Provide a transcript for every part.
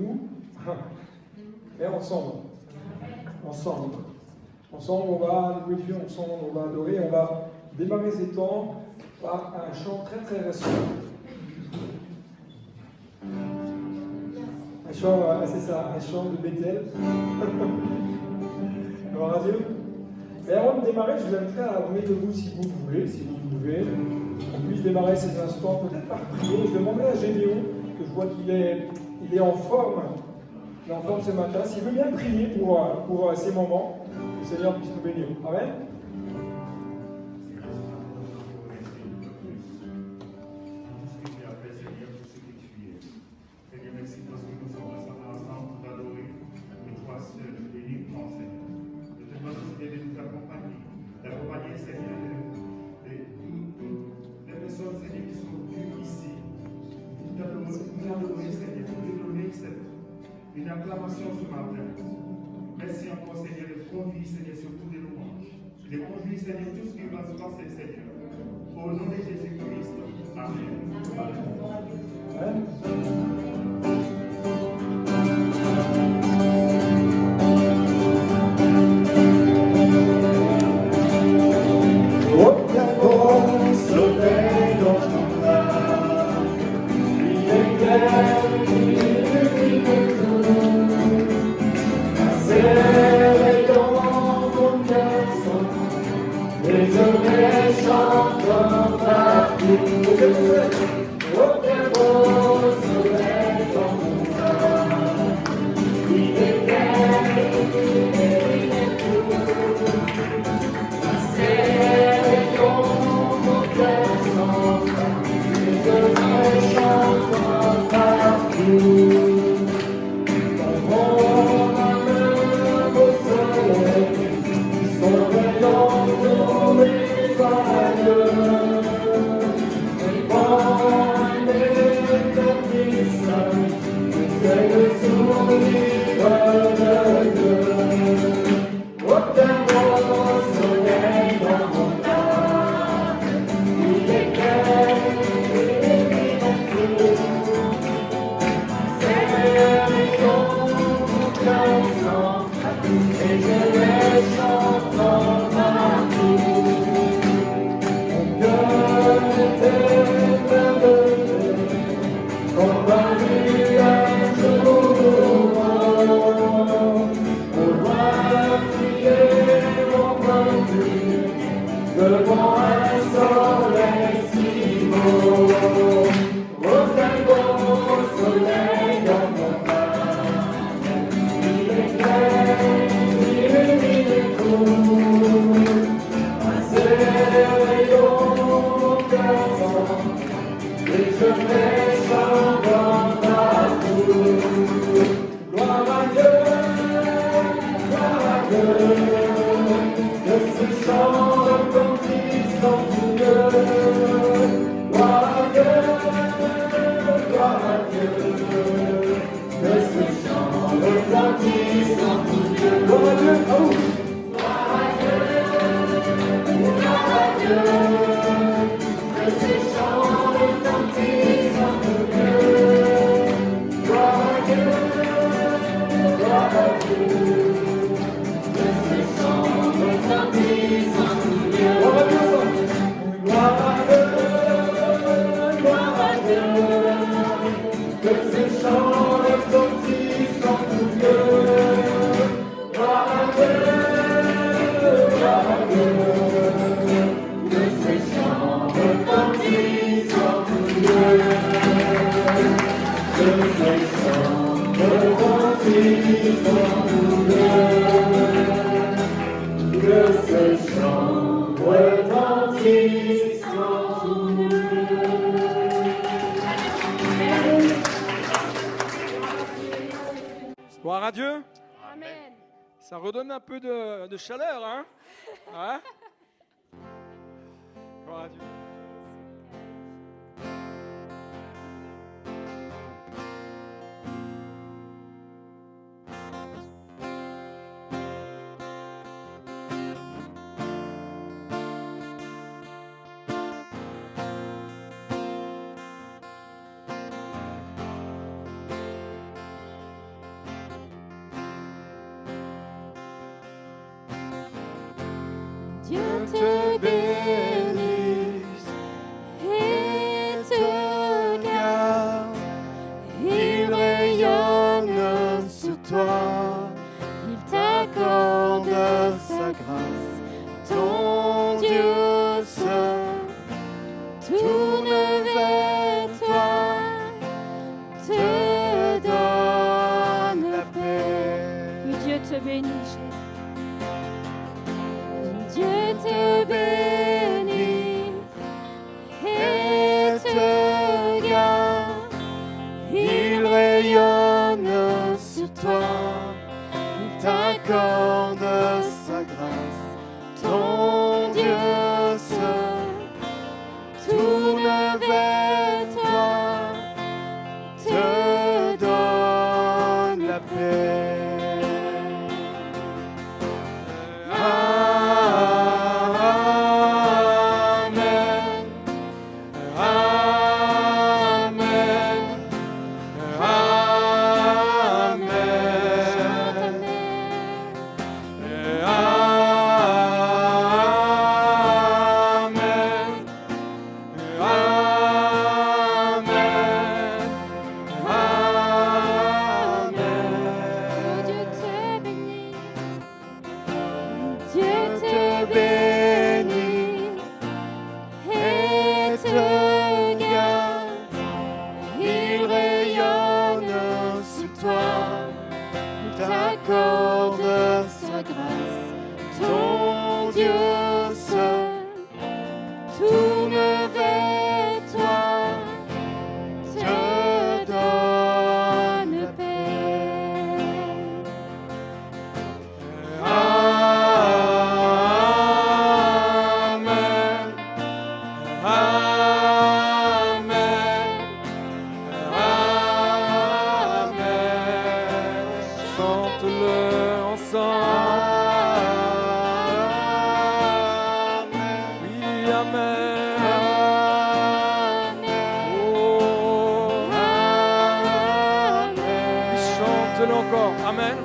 nous, mais ensemble. Ensemble. Ensemble, on va louer Dieu, ensemble, on va adorer, on va démarrer ces temps par un chant très très récent. Un chant, c'est ça, un chant de Bethel. Alors, adieu. Et avant de démarrer, je vous inviterai à vous mettre debout si vous voulez, si vous pouvez. On puisse démarrer ces instants, peut-être par prier. Je demanderai à Gédéon, que je vois qu'il est en forme. Il est en forme ce matin. S'il veut bien prier pour ces moments, que le Seigneur puisse nous bénir. Amen. Une acclamation ce matin. Merci encore, Seigneur, de conduire, Seigneur, sur tous les louanges. De conduire, Seigneur, tout ce qui va se passer, Seigneur. Au nom de Jésus-Christ. Amen. Gloire à Dieu. Amen. Ça redonne un peu de chaleur, hein? Hein? Gloire à Dieu. bénit, Jésus. Dieu te bénit et te garde. Il rayonne sur toi, il t'accorde sa grâce. Ton Dieu seul tourne vers toi, te donne la paix. Amen. Amen. T'accorde sa grâce, ton Dieu seul tourne vers toi, te donne paix. Amen. Amen. Amen. Chante-le ensemble. Oui, amen. Oh. Oui, chante-le encore. Amen.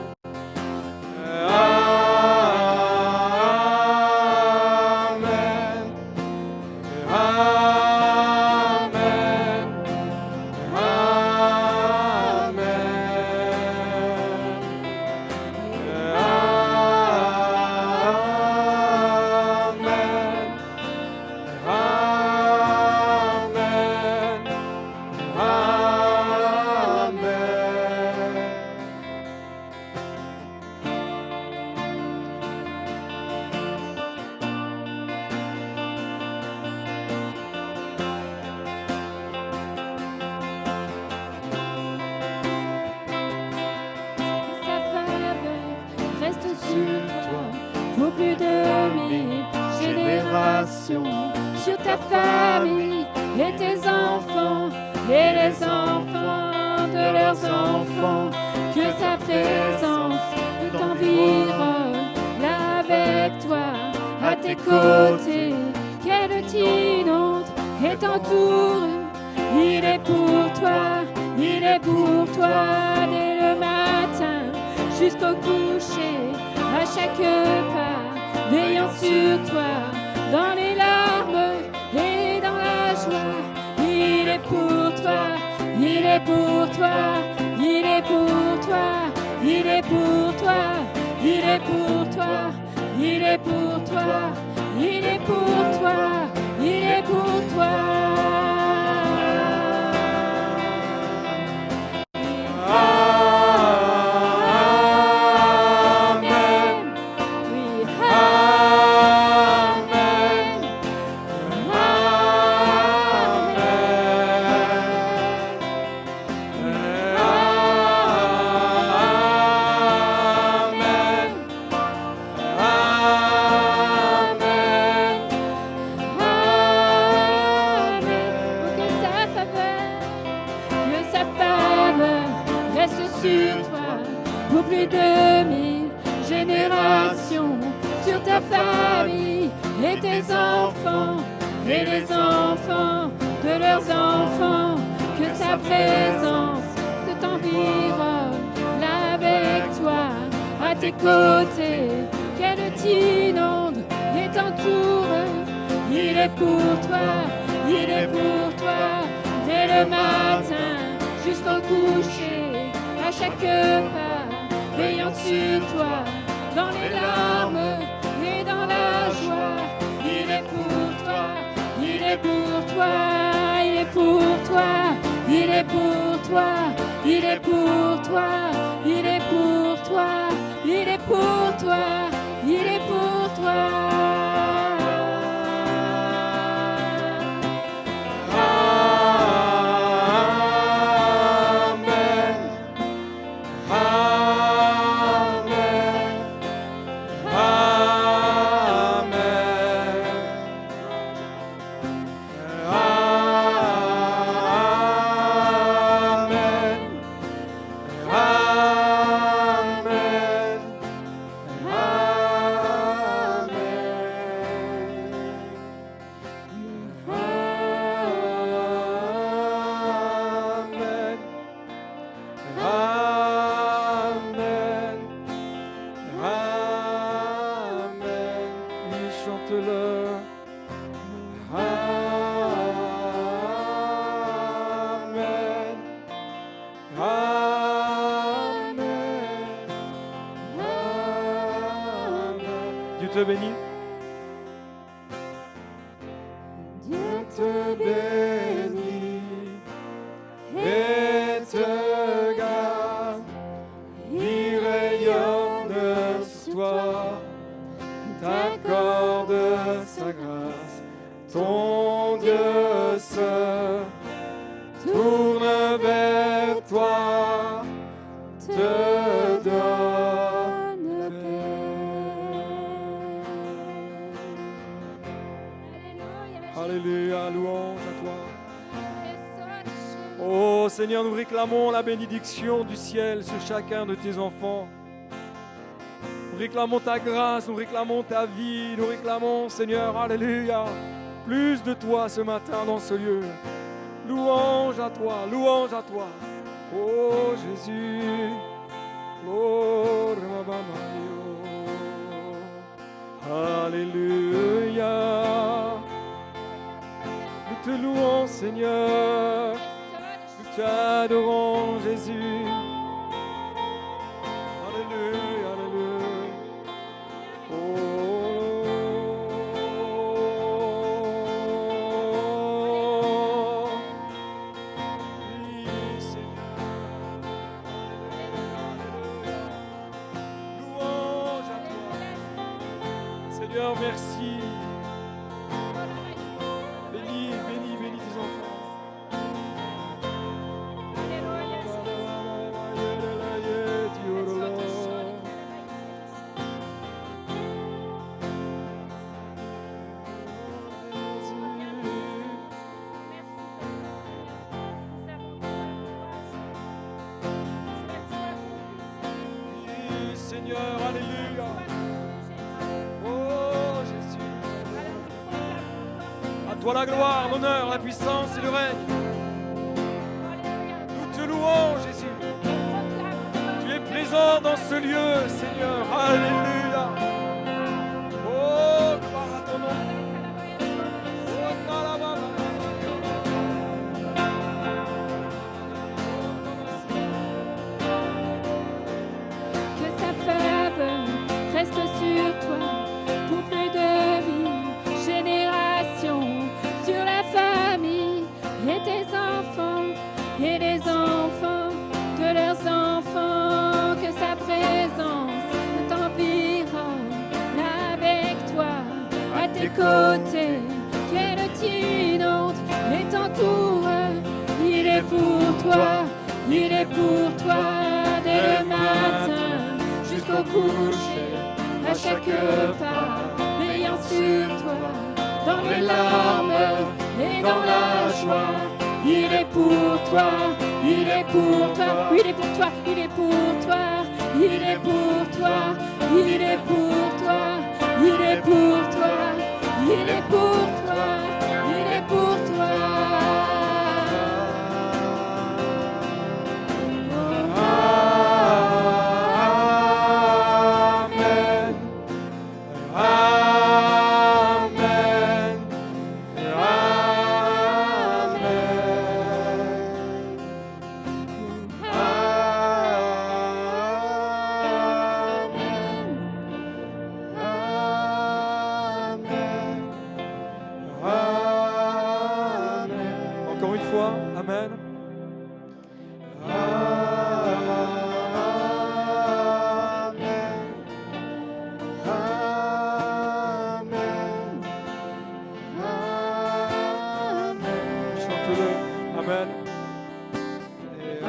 Pour plus de 1000 générations, sur ta famille et tes enfants et les enfants de leurs enfants, que sa présence t'environne là avec toi, à tes côtés, qu'elle t'inonde et t'entoure. Il est pour toi dès le matin jusqu'au coucher. À chaque pas, veillant sur toi, dans les larmes et dans la joie. Il est pour toi, il est pour toi, il est pour toi, il est pour toi, il est pour toi, il est pour toi, il est pour toi, il est pour toi. Pour plus de 1000 générations, sur ta famille et tes enfants et les enfants de leurs enfants, que sa présence t'environne là avec toi, à tes côtés, qu'elle t'inonde et t'entoure. Il est pour toi, il est pour toi, dès le matin jusqu'au coucher, à chaque pas, veillant sur toi, dans les larmes et dans la joie. Il est pour toi, il est pour toi, il est pour toi, il est pour toi, il est pour toi, il est pour toi, il est pour Dieu te bénit. Dieu te bénit Et te garde, il rayonne sur toi, t'accorde sa grâce. Ton Dieu se tourne vers toi, te donne paix. Alléluia, louange à toi. Oh Seigneur, nous réclamons la bénédiction du ciel sur chacun de tes enfants. Nous réclamons ta grâce, nous réclamons ta vie, nous réclamons, Seigneur, alléluia, plus de toi ce matin dans ce lieu. Louange à toi, louange à toi. Oh Jésus, gloire à alléluia. Nous te louons, Seigneur. Nous t'adorons, Jésus. Alléluia, alléluia. Oh. Oui, Seigneur. Alléluia. Louange à toi. Seigneur, merci. Bénis, bénis, bénis tes enfants. Oui, Seigneur, alléluia. Oh Jésus. À toi la gloire, l'honneur, la puissance et le règne. Nous te louons, Jésus. Tu es présent dans ce lieu, Seigneur. Alléluia. Oh, gloire à ton nom. Oh, talababa. que sa faveur reste sur toi pour plus de 1000 générations, sur la famille et tes enfants et les enfants de leurs enfants, que sa présence t'environne avec toi, à tes côtés, qu'elle t'inonde et t'entoure. Il est pour toi, il est pour toi, dès le matin jusqu'au coucher, à chaque pas, veillant sur toi, dans les larmes et dans la joie. Il est pour toi, il est pour toi, il est pour toi, il est pour toi, il est pour toi, il est pour toi, il est pour toi, il est pour toi, il est pour toi. Encore une fois, Amen. Chante-le. Amen. Et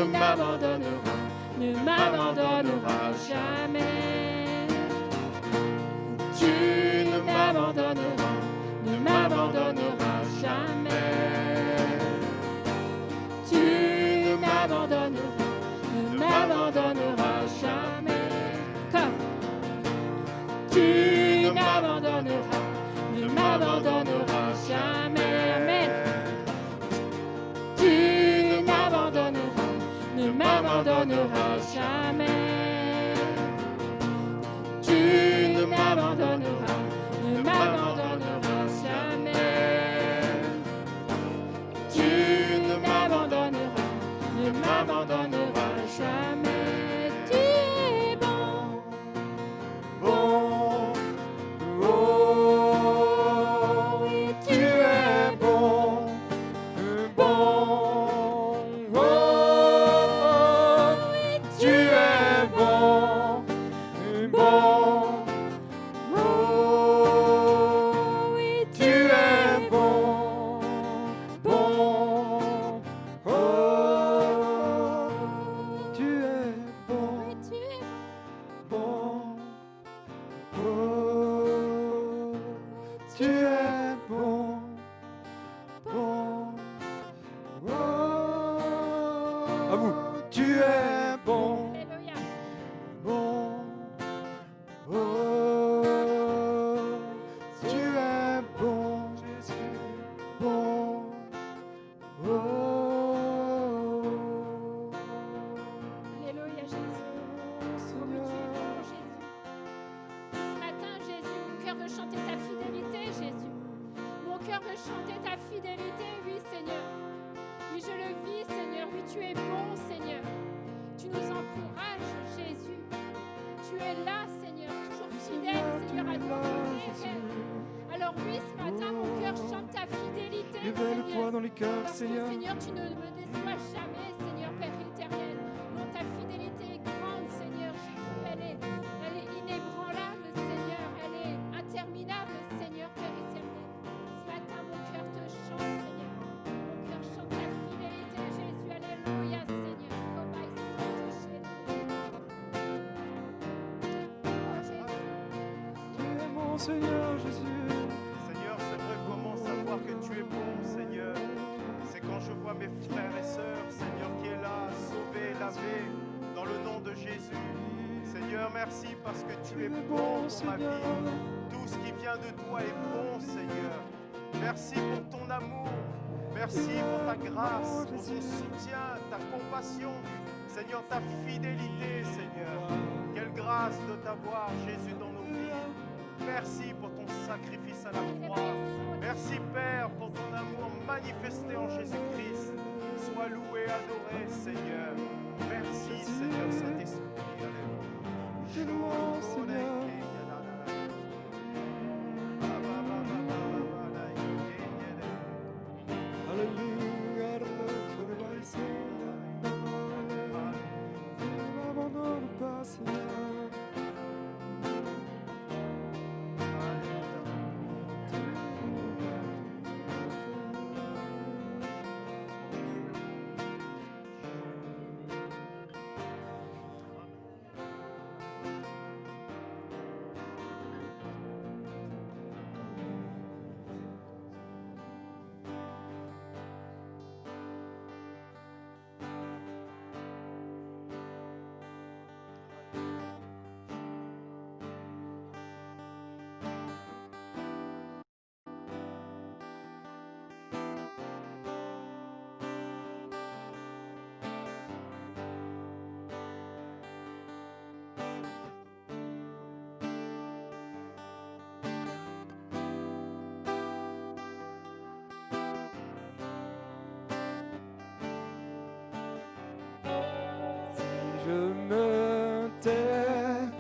ne m'abandonneras, ne m'abandonneras jamais. Tu ne m'abandonneras, ne m'abandonneras jamais. Tu ne m'abandonneras, ne m'abandonneras jamais. Comme tu ne m'abandonneras, ne m'abandonneras jamais. Amen. Tu ne m'abandonneras, ne m'abandonneras jamais. Tu ne m'abandonneras, ne m'abandonneras jamais. Tu ne m'abandonneras, ne m'abandonneras jamais. Tu es bon, Bon, oh, oui, tu es bon, bon, oh, tu es bon, bon, oh, oui, tu es bon, bon, oh, tu es bon, oui, tu es bon, oh, tu es bon, bon, oh, à vous, tu es bon, Alléluia. bon, oh, tu es bon, Jésus, bon, oh. Alléluia, Jésus. Oh, mais tu es bon, Jésus. Ce matin, Jésus, mon cœur veut chanter ta fidélité, Jésus. Mon cœur veut chanter ta fidélité, oui, Seigneur. Oui, je le vis, Seigneur. Oui, tu es bon, Seigneur. Tu nous encourages, Jésus. Tu es là, Seigneur, toujours fidèle, Seigneur, à nos côtés. Alors oui, ce matin, mon cœur chante ta fidélité, Révèle-toi Seigneur. dans les cœurs, Parce que, Seigneur. Seigneur, tu ne me déçois jamais, Seigneur, Père éternel. Non, ta fidélité est grande, Seigneur Jésus. Elle est inébranlable, Seigneur. Elle est interminable, Seigneur, Père éternel. Ce matin, mon cœur te chante, Seigneur. Mon cœur chante ta fidélité, Jésus. Alléluia, Seigneur. Oh, my soul, Jésus. Oh, Jésus. Tu es mon Seigneur Jésus. Seigneur, c'est vrai, comment savoir que tu es bon, Seigneur. C'est quand je vois mes frères et sœurs, Seigneur, qui est là, sauvés, lavés, dans le nom de Jésus. Seigneur, merci parce que tu es bon pour ma vie. Tout ce qui vient de toi est bon, Seigneur. Merci pour ton amour. Merci pour ta grâce, pour ton soutien, ta compassion. Seigneur, ta fidélité, Seigneur. Quelle grâce de t'avoir, Jésus, dans nos vies. Merci pour ton sacrifice à la croix. Merci, Père, pour ton amour manifesté en Jésus-Christ. Sois loué, adoré, Seigneur. Merci, Seigneur Saint-Esprit. Je loue, Seigneur. Alléluia, Alléluia, Seigneur. Ne m'abandonne pas, Seigneur. Je me tais,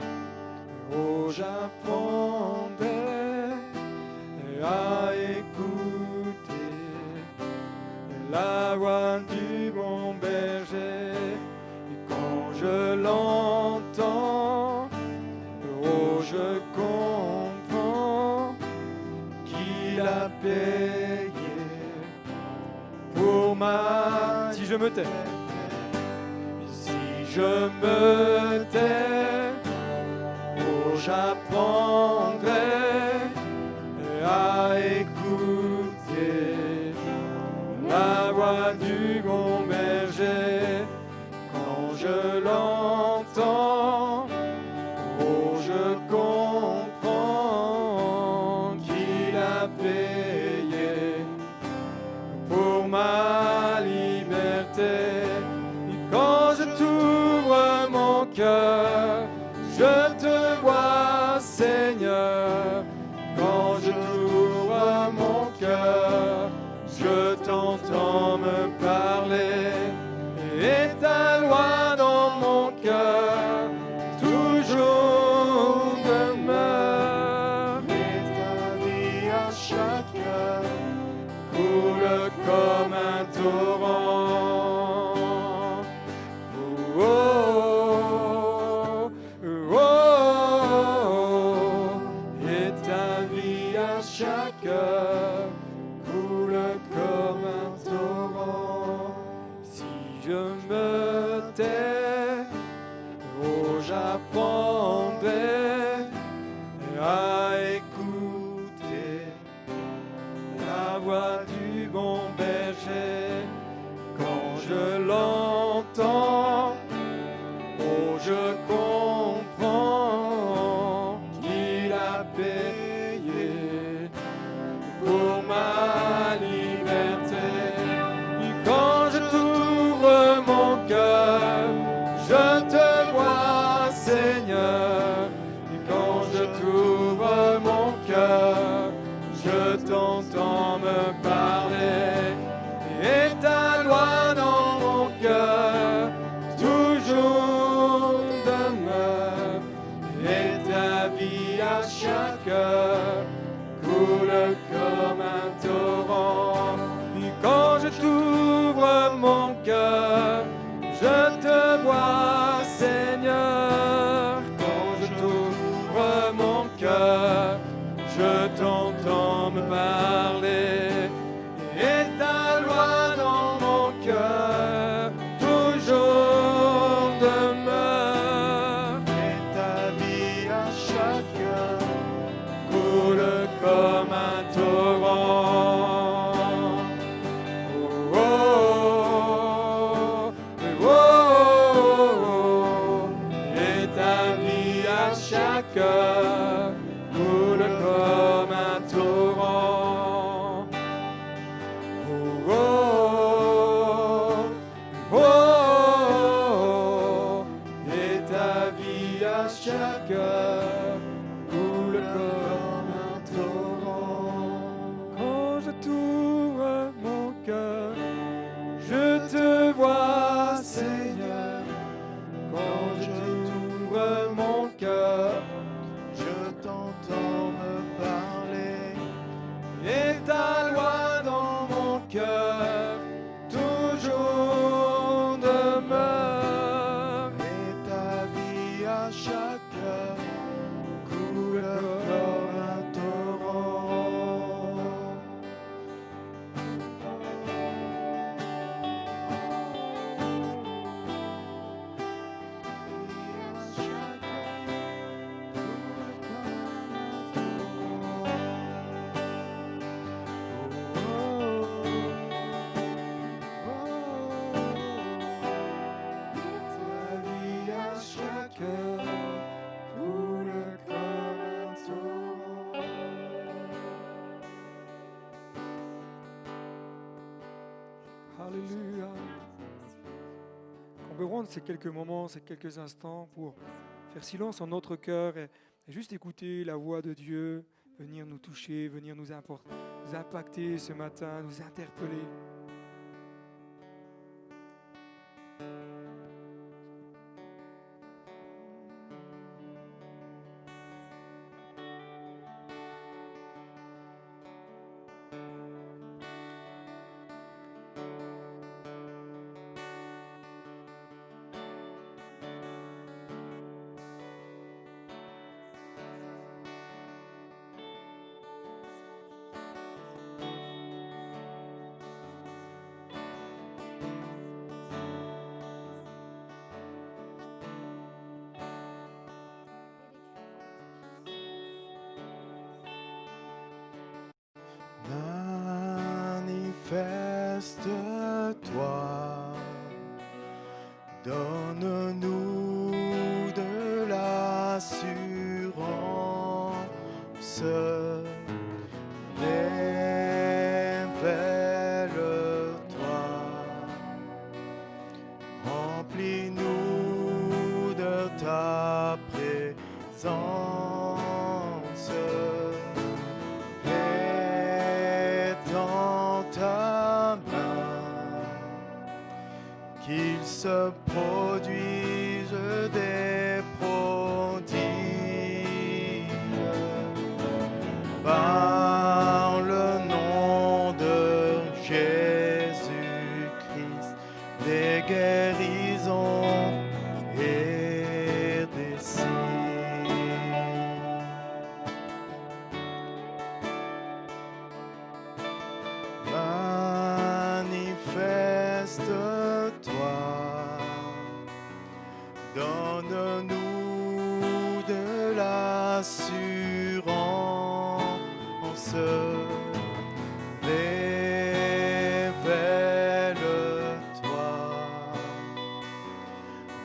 oh j'apprendrai à écouter la voix du bon berger. Et quand je l'entends, oh je comprends qu'il a payé pour ma... Si je me tais, je me tais, oh, j'apprendrai à écouter la voix du bon berger. Quand je l'entends, oh, je comprends qu'il a payé pour ma liberté. Et quand je t'ouvre mon cœur, je te vois, Seigneur. Quand je t'ouvre mon cœur, je t'entends me parler. Et ta loi dans mon cœur toujours demeure. Et ta vie à chaque heure Coule comme un torrent. Oh, oh, oh, et ta vie à chaque heure coule comme un torrent. Si je me tais, oh, j'apprendrai à écouter la voix du bon berger. Quand je l'entends, oh, je comprends qu'il a payé pour ma liberté. Et quand je t'ouvre mon cœur, je te vois, Seigneur. Et quand je t'ouvre mon cœur, je t'entends me parler. Et ta loi dans mon cœur toujours demeure. Et ta vie à chaque heure coule comme un torrent. Et quand je t'ouvre mon cœur, je te vois, Seigneur. Quand je t'ouvre mon cœur, je t'entends me parler. Et ta loi dans mon cœur toujours demeure. et ta vie à chaque heure Coule comme un torrent. Oh, oh, oh, oh, et ta vie à chaque heure coule comme un torrent. Oh, oh, oh, oh, et ta vie à chaque heure coule comme un torrent. Quand je t'ouvre mon cœur, je te vois, Seigneur. Quand je t'ouvre mon cœur, je t'entends me parler. et ta loi dans mon cœur toujours demeure. Et ta vie à chaque heure coule comme un torrent. Ta vie à chaque heure coule comme un torrent. Alléluia. On peut prendre ces quelques moments, ces quelques instants pour faire silence en notre cœur et juste écouter la voix de Dieu venir nous toucher, venir nous impacter ce matin, nous interpeller. Manifeste-toi, donne-nous de l'assurance, révèle-toi, remplis-nous de ta présence. Étends ta main, qu'il se produise des prodiges par le nom de Jésus-Christ, des guérisons et des signes. Manifeste-toi, donne-nous de l'assurance, révèle-toi,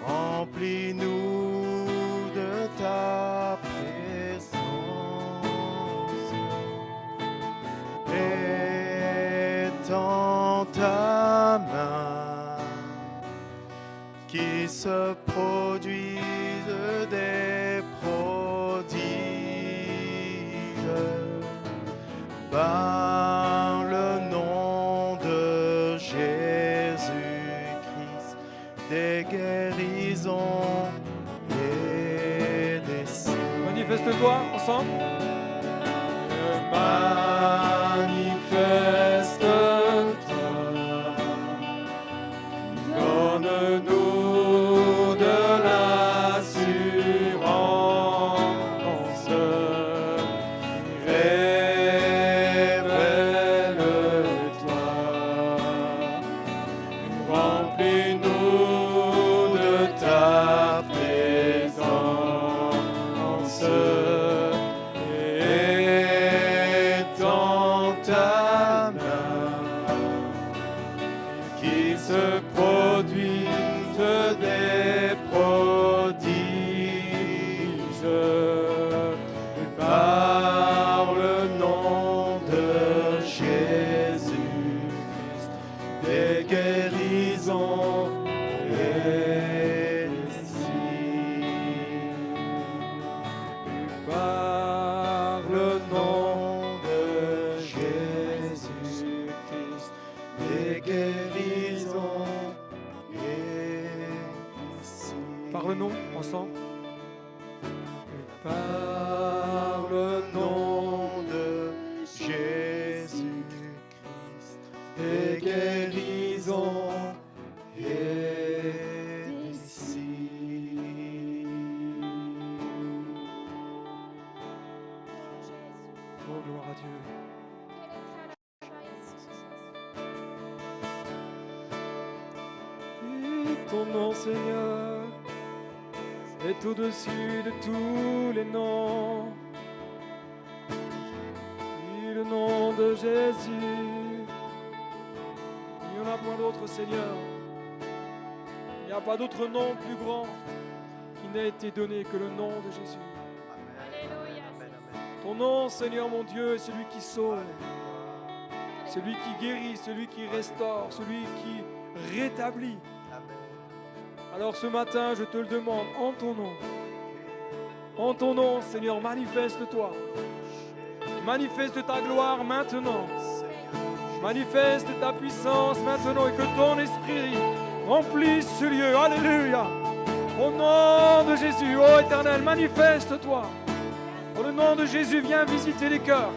remplis-nous de ta présence. Étends ta main, qui se produisent des prodiges par le nom de Jésus-Christ, des guérisons et des signes. Manifeste-toi ensemble. Manifeste-toi, donne-nous de l'assurance, révèle-toi, remplis-nous de ta présence. Étends ta main, qu'il se produise des prodiges par le nom de Jésus-Christ, des guérisons et des signes. Par le nom de Jésus-Christ, des guérisons et des signes. Par le nom, ensemble. Par le nom de Jésus-Christ, des guérisons et des signes. Oh, gloire à Dieu. Et ton nom, Seigneur, est au-dessus de tous les noms. Et le nom de Jésus, il n'y en a point d'autre, Seigneur. Il n'y a pas d'autre nom plus grand qui n'a été donné que le nom de Jésus. Ton nom, Seigneur mon Dieu, est celui qui sauve, celui qui guérit, celui qui restaure, celui qui rétablit. Alors ce matin, je te le demande, en ton nom, Seigneur, manifeste-toi. Manifeste ta gloire maintenant. Manifeste ta puissance maintenant et que ton esprit remplisse ce lieu. Alléluia. Au nom de Jésus, ô Éternel, manifeste-toi. Au nom de Jésus, viens visiter les cœurs.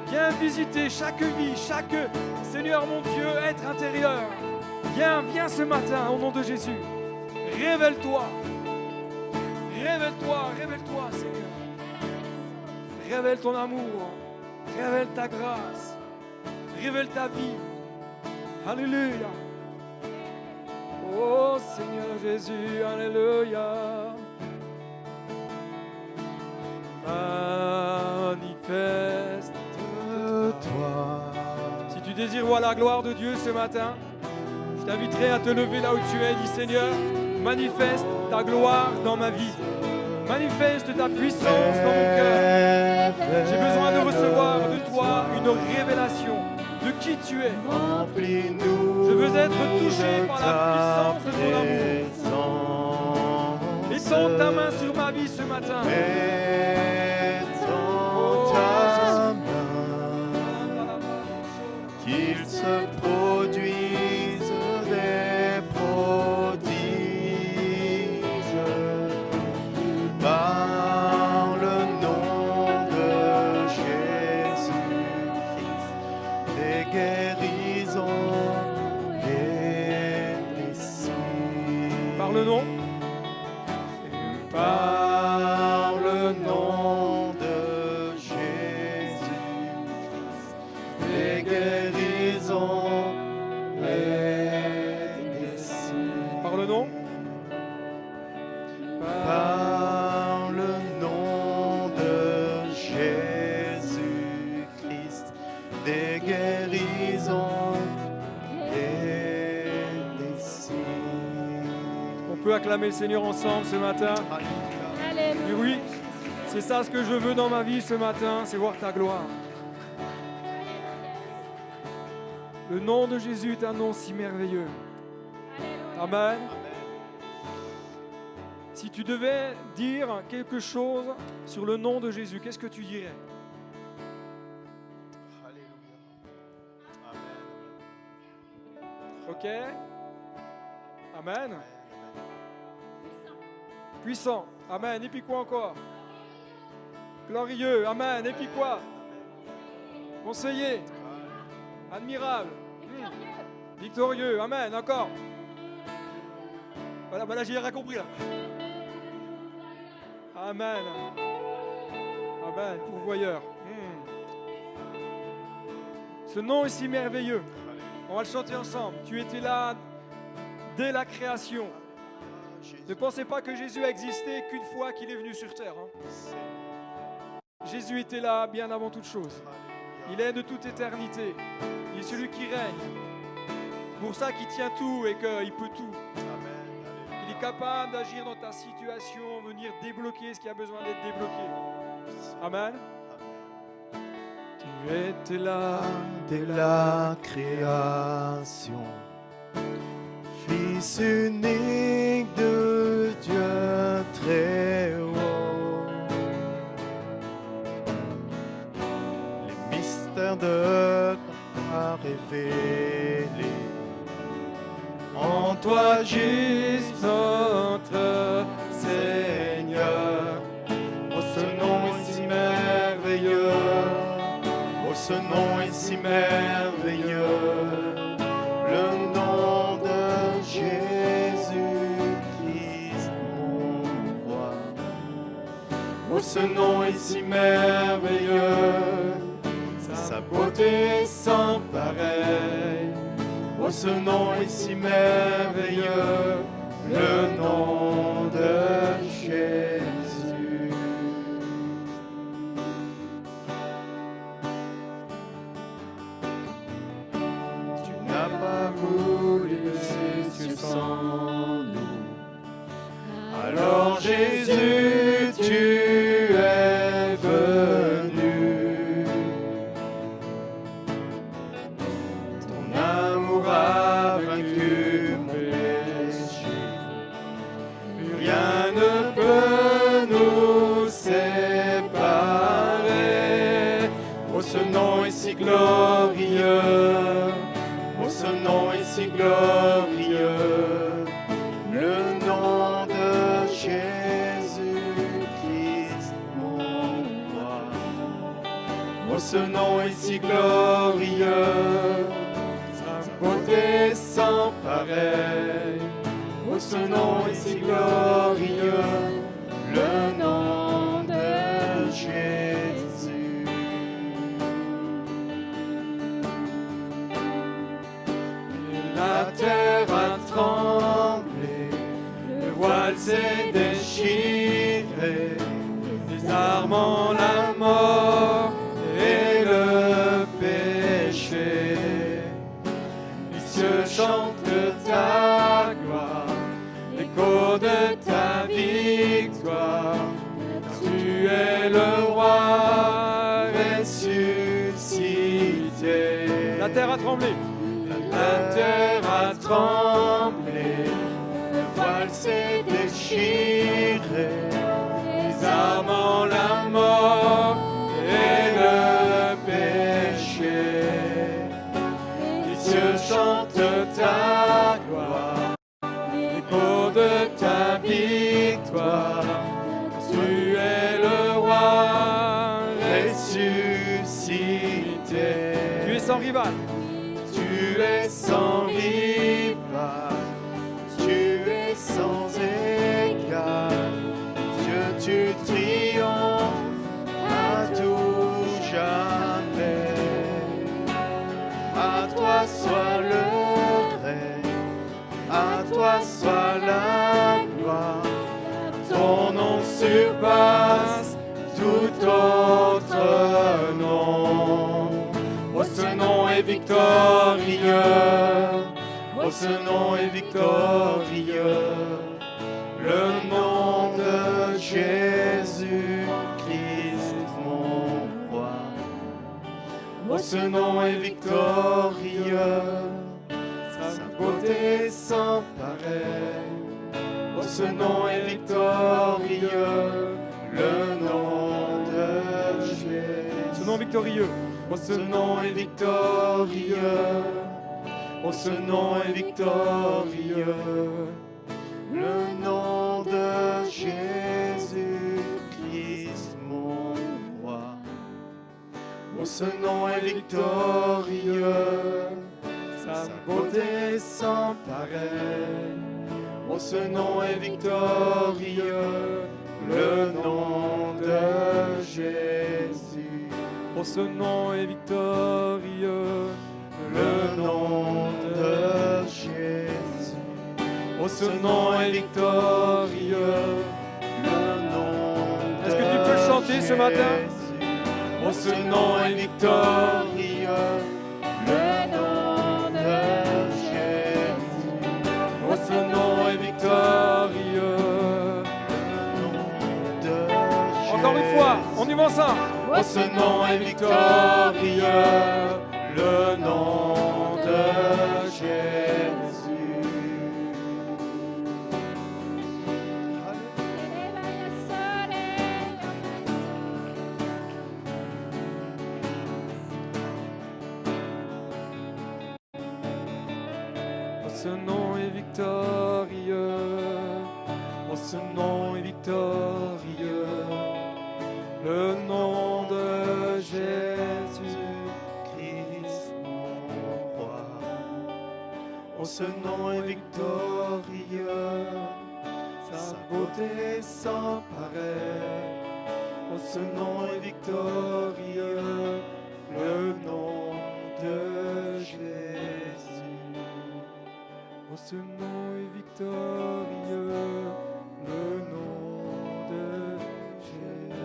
Viens visiter chaque vie, chaque, Seigneur mon Dieu, être intérieur. Viens ce matin, au nom de Jésus. Révèle-toi. Révèle-toi, Seigneur. Révèle ton amour. Révèle ta grâce. Révèle ta vie. Alléluia. Oh Seigneur Jésus, alléluia. Manifeste-toi. Si tu désires voir la gloire de Dieu ce matin, je t'inviterai à te lever là où tu es. Dis Seigneur, manifeste ta gloire dans ma vie. Manifeste ta puissance dans mon cœur. J'ai besoin de recevoir de toi une révélation de qui tu es. Je veux être touché par la puissance de ton amour. Étends ta main sur ma vie ce matin. Étends ta main, qu'il se produise des prodiges par le nom de Jésus-Christ, des guérisons et des signes. Par le nom. Par le nom de Jésus-Christ, des guérisons et des signes. Par le nom. Par le nom de Jésus-Christ, des guérisons et des signes. On peut acclamer le Seigneur ensemble ce matin. Et oui, c'est ça ce que je veux dans ma vie ce matin, c'est voir ta gloire. Le nom de Jésus est un nom si merveilleux. Amen. Si tu devais dire quelque chose sur le nom de Jésus, qu'est-ce que tu dirais? Alléluia. Amen. Ok? Amen. Puissant. Amen. Et puis quoi encore? Glorieux. Amen. Et puis quoi? Conseiller. Admirable. Victorieux. Amen. Encore. Voilà, j'ai rien compris là. Amen. Amen. Pourvoyeur. Ce nom est si merveilleux. On va le chanter ensemble. Tu étais là dès la création. Ne pensez pas que Jésus a existé qu'une fois qu'il est venu sur terre. Jésus était là bien avant toute chose. Il est de toute éternité. Il est celui qui règne. C'est pour ça qu'il tient tout et qu'il peut tout. Il est capable d'agir dans ta situation, venir débloquer ce qui a besoin d'être débloqué. Amen. Tu étais là Dès la création, Fils unique de Dieu très haut, les mystères de ta révélés, en toi juste notre Seigneur. Oh, ce nom est si merveilleux, oh, ce nom est si merveilleux, le nom de Jésus-Christ, mon roi. Oh, ce nom est si merveilleux, sa beauté sans pareil. Oh, ce nom est si merveilleux, le nom de Jésus. Tu n'as pas voulu laisser sans nous. Alors Jésus, tu es venu. Ton amour a vaincu mon péché. Plus rien ne peut nous séparer. Oh, ce nom est si glorieux. Oh, ce nom est si glorieux. Le nom de Jésus-Christ, mon roi. Oh, ce nom est si glorieux. Sa beauté sans pareil. Oh, ce nom est si glorieux. Le nom de Jésus. Et la terre a tremblé, le voile s'est déchiré, désarmant la mort et le péché. trembler, le voile s'est déchiré, les amants, la mort et le péché. Les cieux chantent ta gloire, l'écho de ta victoire. Tu es le roi ressuscité. Tu es sans rival. Tu es sans rival, tu es sans égal. Dieu, tu triomphes à tout jamais. À toi soit le règne, à toi soit la gloire. Ton nom surpasse tout autre nom. Oh, ce nom est victorieux. Oh, ce nom est victorieux. Le nom de Jésus Christ, mon roi. Oh, ce nom est victorieux. Sa beauté sans pareil. Oh, ce nom est victorieux. Le nom de Jésus. Ce nom victorieux. Oh, ce nom est victorieux. Oh, ce nom est victorieux. Le nom de Jésus Christ, mon roi. Oh, ce nom est victorieux. Sa beauté sans pareil. Oh, ce nom est victorieux. Le nom de Jésus. Oh, ce nom est victorieux. Le nom de Jésus. Oh, ce nom est victorieux. Le nom de Est-ce que tu peux le chanter ce matin? Jésus. Oh, ce nom est victorieux. Le nom de Jésus. Oh, ce nom est victorieux. Le nom de Jésus. Encore une fois, on y va ensemble. Oh, ce nom est victorieux, le nom de Jésus. Oh, ce nom est victorieux. Oh, ce nom est victorieux. Le nom de Jésus Christ, mon roi. Oh, ce nom est victorieux, sa beauté sans pareil. Oh, ce nom est victorieux, le nom de Jésus. Oh, ce nom est victorieux, le nom de Jésus.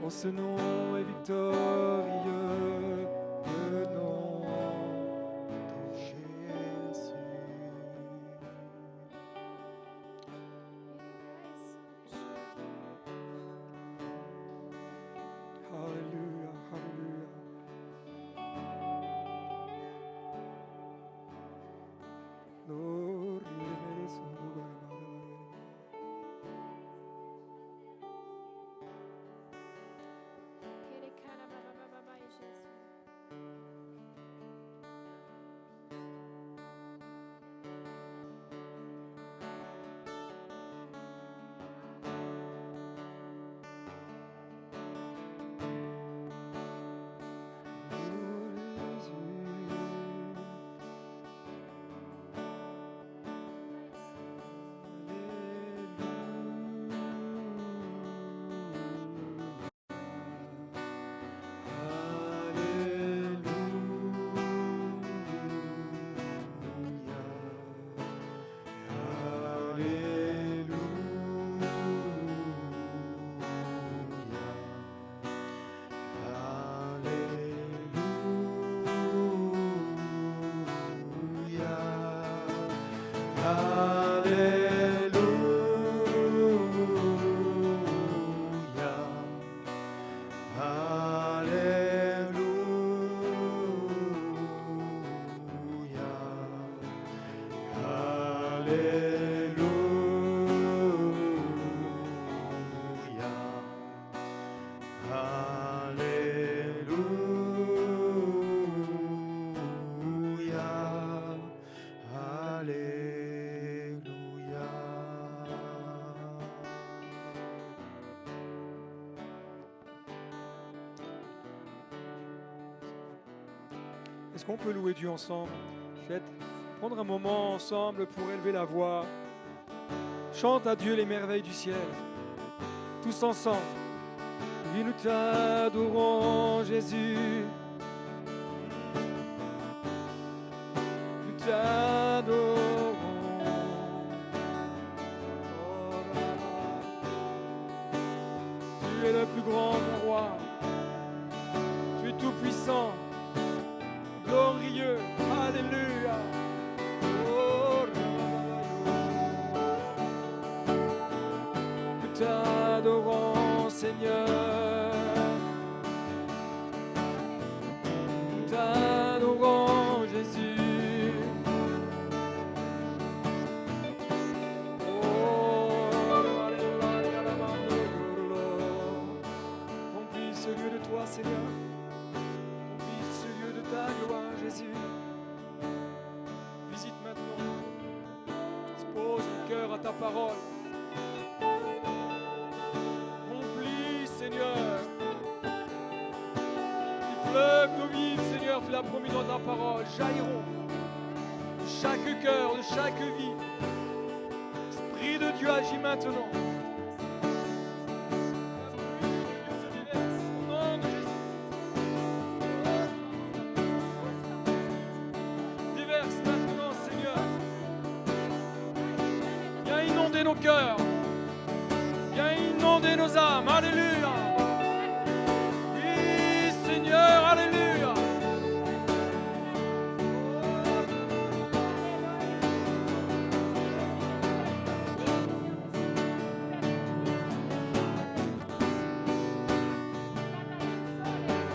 Oh, ce nom est victorieux, le nom De Jésus. Alléluia, Alléluia. Gloria a Est-ce qu'on peut louer Dieu ensemble? Je vais prendre un moment ensemble pour élever la voix. Chante à Dieu les merveilles du ciel. Tous ensemble. Oui, nous t'adorons, Jésus. Nous t'adorons. Tu es le plus grand, mon roi. Tu es tout puissant. Glorieux, alléluia. Oh, nous t'adorons, Seigneur. Nous t'adorons, Jésus. Oh, remplis ce lieu de toi, Seigneur. Ta gloire, Jésus. Visite maintenant. Dispose le cœur à ta parole. Remplis, Seigneur. Les fleuves d'eau vive, Seigneur, tu l'as promis dans ta parole, jailliront de chaque cœur, de chaque vie. Esprit de Dieu agit maintenant. Nos cœurs, viens inonder nos âmes, alléluia. Oui, Seigneur, alléluia.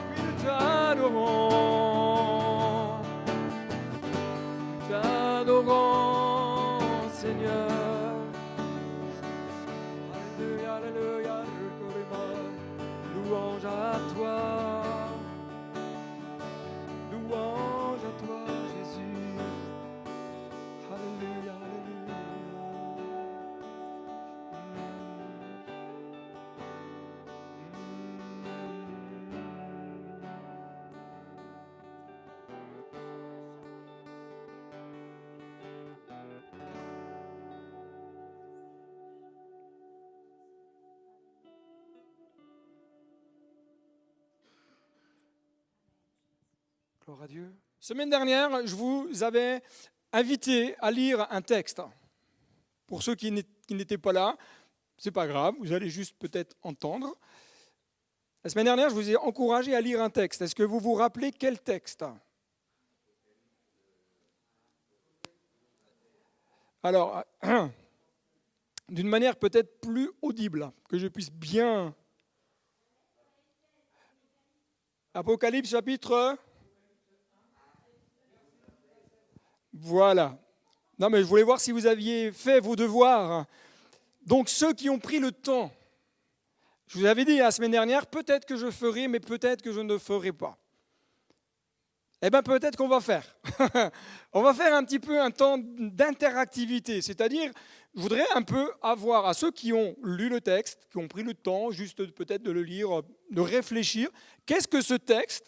Oui, nous t'adorons, Seigneur. Louange à toi, louange à toi, Jésus. Alléluia, alléluia. Gloire à Dieu. Semaine dernière, je vous avais invité à lire un texte. Pour ceux qui n'étaient pas là, c'est pas grave, vous allez juste peut-être entendre. La semaine dernière, je vous ai encouragé à lire un texte. Est-ce que vous vous rappelez quel texte? Alors, d'une manière peut-être plus audible, que je puisse bien... Apocalypse chapitre... Voilà. Non, mais je voulais voir si vous aviez fait vos devoirs. Donc, ceux qui ont pris le temps, je vous avais dit la semaine dernière, peut-être que je ferai, mais peut-être que je ne ferai pas. Eh bien, peut-être qu'on va faire. On va faire un petit peu un temps d'interactivité. C'est-à-dire, je voudrais un peu avoir à ceux qui ont lu le texte, qui ont pris le temps juste peut-être de le lire, de réfléchir, qu'est-ce que ce texte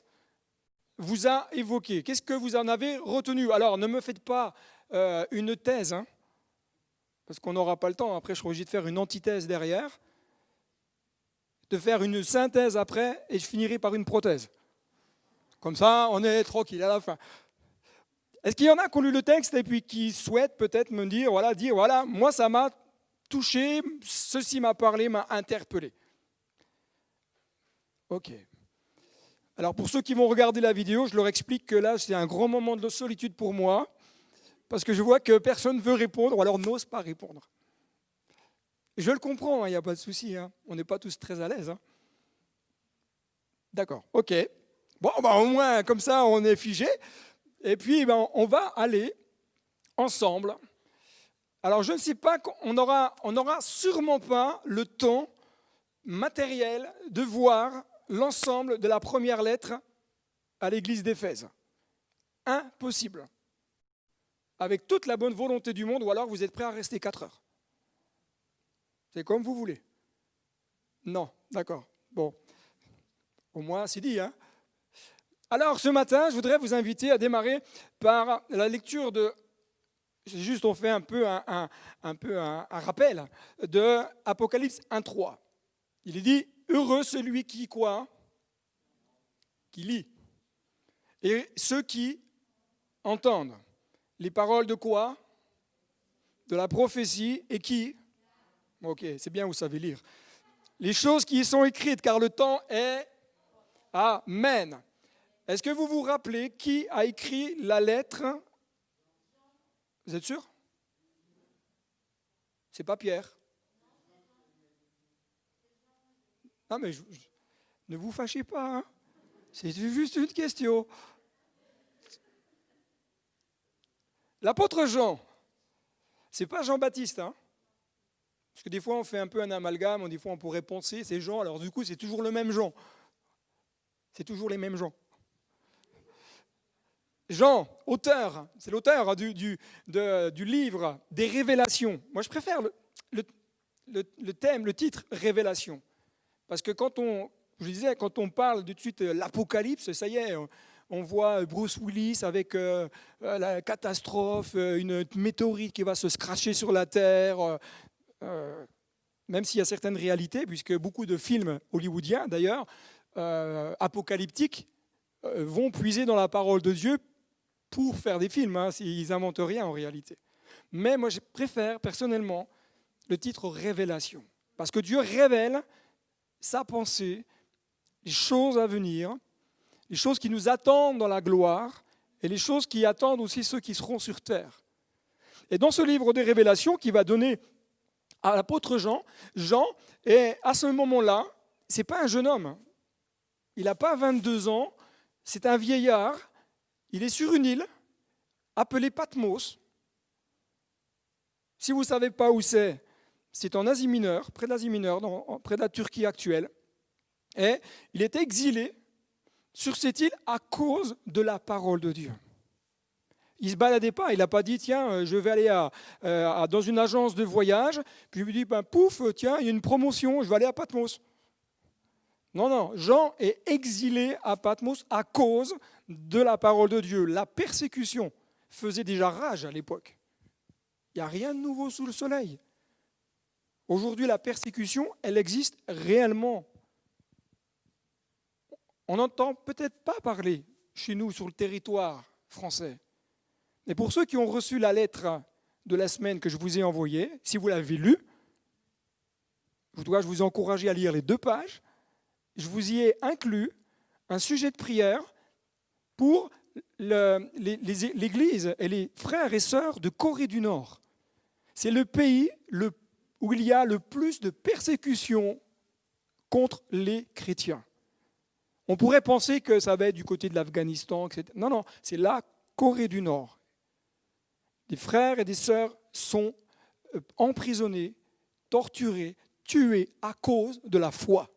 vous a évoqué? Qu'est-ce que vous en avez retenu? Alors, ne me faites pas une thèse, hein, parce qu'on n'aura pas le temps. Après, je serai obligé de faire une antithèse derrière, de faire une synthèse après, et je finirai par une prothèse. Comme ça, on est tranquille à la fin. Est-ce qu'il y en a qui ont lu le texte et puis qui souhaitent peut-être me dire, voilà, moi, ça m'a touché, ceci m'a parlé, m'a interpellé. Ok. Alors pour ceux qui vont regarder la vidéo, je leur explique que là, c'est un grand moment de solitude pour moi, parce que je vois que personne ne veut répondre, ou alors n'ose pas répondre. Je le comprends, il n'y a pas de souci, hein. On n'est pas tous très à l'aise. Hein. D'accord, ok. Bon, au moins, comme ça, on est figé. Et puis, on va aller ensemble Alors, je ne sais pas, on n'aura sûrement pas le temps matériel de voir l'ensemble de la première lettre à l'église d'Éphèse. Impossible. Avec toute la bonne volonté du monde, ou alors vous êtes prêt à rester 4 heures. C'est comme vous voulez. Non, d'accord. Bon, au moins c'est dit, hein. Alors, ce matin, je voudrais vous inviter à démarrer par la lecture de... Juste, on fait un peu un rappel de Apocalypse 1.3. Il est dit, heureux celui qui quoi? Qui lit. Et ceux qui entendent les paroles de quoi? De la prophétie et qui? Ok, c'est bien, vous savez lire. Les choses qui y sont écrites, car le temps est... Amen. Est-ce que vous vous rappelez qui a écrit la lettre? Vous êtes sûr? C'est pas Pierre. Non, mais ne vous fâchez pas. Hein. C'est juste une question. L'apôtre Jean, c'est pas Jean-Baptiste. Hein. Parce que des fois, on fait un peu un amalgame. Des fois, on pourrait penser, c'est Jean. Alors du coup, c'est toujours le même Jean. C'est toujours les mêmes gens. Jean, auteur, c'est l'auteur du livre des Révélations. Moi, je préfère le thème, le titre Révélation. Parce que quand on parle de suite l'Apocalypse, ça y est, on voit Bruce Willis avec la catastrophe, une météorite qui va se scratcher sur la Terre, même s'il y a certaines réalités, puisque beaucoup de films hollywoodiens, d'ailleurs, apocalyptiques, vont puiser dans la parole de Dieu pour faire des films, hein, ils n'inventent rien en réalité. Mais moi, je préfère personnellement le titre Révélation. Parce que Dieu révèle sa pensée, les choses à venir, les choses qui nous attendent dans la gloire et les choses qui attendent aussi ceux qui seront sur terre. Et dans ce livre de Révélation qui va donner à l'apôtre Jean, est à ce moment-là, ce n'est pas un jeune homme. Il n'a pas 22 ans, c'est un vieillard. Il est sur une île appelée Patmos. Si vous ne savez pas où c'est en Asie mineure, près de l'Asie mineure, près de la Turquie actuelle. Et il est exilé sur cette île à cause de la parole de Dieu. Il ne se baladait pas, il n'a pas dit, tiens, je vais aller dans une agence de voyage, puis il me dit, pouf, tiens, il y a une promotion, je vais aller à Patmos. Non, Jean est exilé à Patmos à cause de la parole de Dieu. La persécution faisait déjà rage à l'époque. Il n'y a rien de nouveau sous le soleil. Aujourd'hui, la persécution, elle existe réellement. On n'entend peut-être pas parler chez nous sur le territoire français. Mais pour ceux qui ont reçu la lettre de la semaine que je vous ai envoyée, si vous l'avez lue, je vous encourager à lire les 2 pages. Je vous y ai inclus un sujet de prière pour l'Église et les frères et sœurs de Corée du Nord. C'est le pays où il y a le plus de persécutions contre les chrétiens. On pourrait penser que ça va être du côté de l'Afghanistan, etc. Non, c'est la Corée du Nord. Des frères et des sœurs sont emprisonnés, torturés, tués à cause de la foi.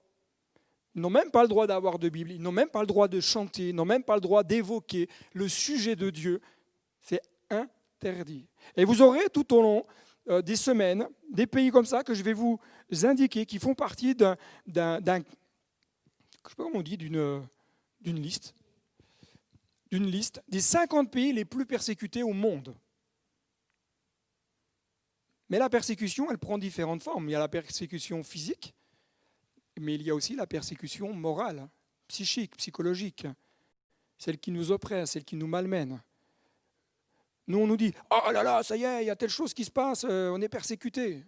Ils n'ont même pas le droit d'avoir de Bible, ils n'ont même pas le droit de chanter, ils n'ont même pas le droit d'évoquer le sujet de Dieu. C'est interdit. Et vous aurez tout au long des semaines, des pays comme ça que je vais vous indiquer, qui font partie je ne sais pas comment on dit, d'une liste des 50 pays les plus persécutés au monde. Mais la persécution, elle prend différentes formes. Il y a la persécution physique, mais il y a aussi la persécution morale, psychique, psychologique, celle qui nous oppresse, celle qui nous malmène. Nous, on nous dit « Oh là là, ça y est, il y a telle chose qui se passe, on est persécuté. »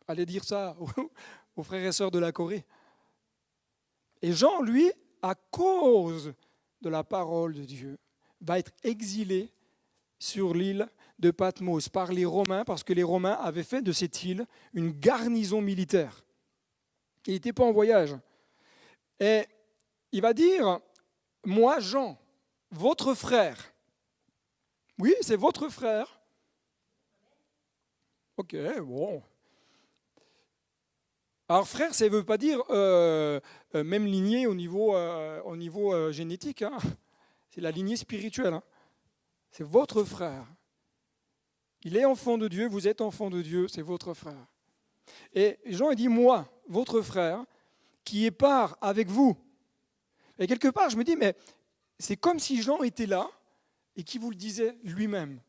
Allez dire ça aux frères et sœurs de la Corée. Et Jean, lui, à cause de la parole de Dieu, va être exilé sur l'île de Patmos par les Romains, parce que les Romains avaient fait de cette île une garnison militaire. Il n'était pas en voyage. Et il va dire, moi, Jean, votre frère, oui, c'est votre frère, Ok, bon. Alors frère, ça ne veut pas dire même lignée au niveau génétique. Hein. C'est la lignée spirituelle. Hein. C'est votre frère. Il est enfant de Dieu, vous êtes enfant de Dieu, c'est votre frère. Et Jean il dit, moi, votre frère, qui est part avec vous. Et quelque part, je me dis, mais c'est comme si Jean était là et qui vous le disait lui-même.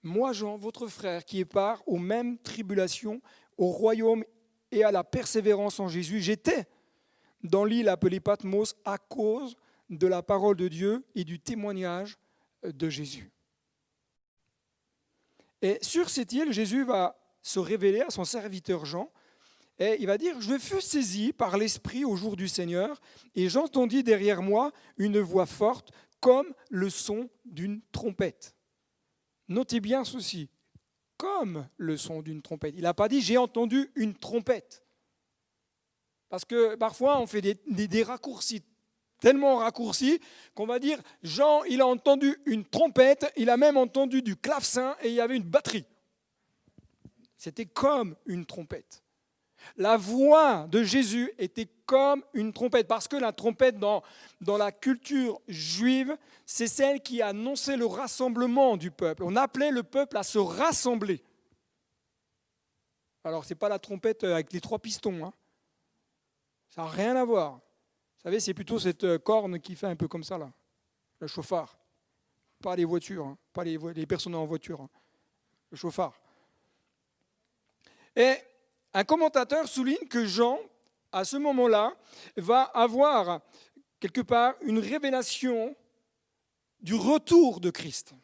Moi, Jean, votre frère, qui est part aux mêmes tribulations, au royaume et à la persévérance en Jésus, j'étais dans l'île appelée Patmos à cause de la parole de Dieu et du témoignage de Jésus. Et sur cette île, Jésus va se révéler à son serviteur Jean et il va dire « Je fus saisi par l'Esprit au jour du Seigneur et j'entendis derrière moi une voix forte comme le son d'une trompette. » Notez bien ceci, comme le son d'une trompette. Il n'a pas dit « J'ai entendu une trompette ». Parce que parfois, on fait des raccourcis, tellement raccourcis qu'on va dire « Jean, il a entendu une trompette, il a même entendu du clavecin et il y avait une batterie. » C'était comme une trompette. La voix de Jésus était comme une trompette, parce que la trompette dans la culture juive, c'est celle qui annonçait le rassemblement du peuple. On appelait le peuple à se rassembler. Alors, ce n'est pas la trompette avec les 3 pistons, hein. Ça n'a rien à voir. Vous savez, c'est plutôt cette corne qui fait un peu comme ça, là, le chauffard. Pas les voitures, hein, pas les personnes en voiture, hein. Le chauffard. Et un commentateur souligne que Jean, à ce moment-là, va avoir quelque part une révélation du retour de Christ.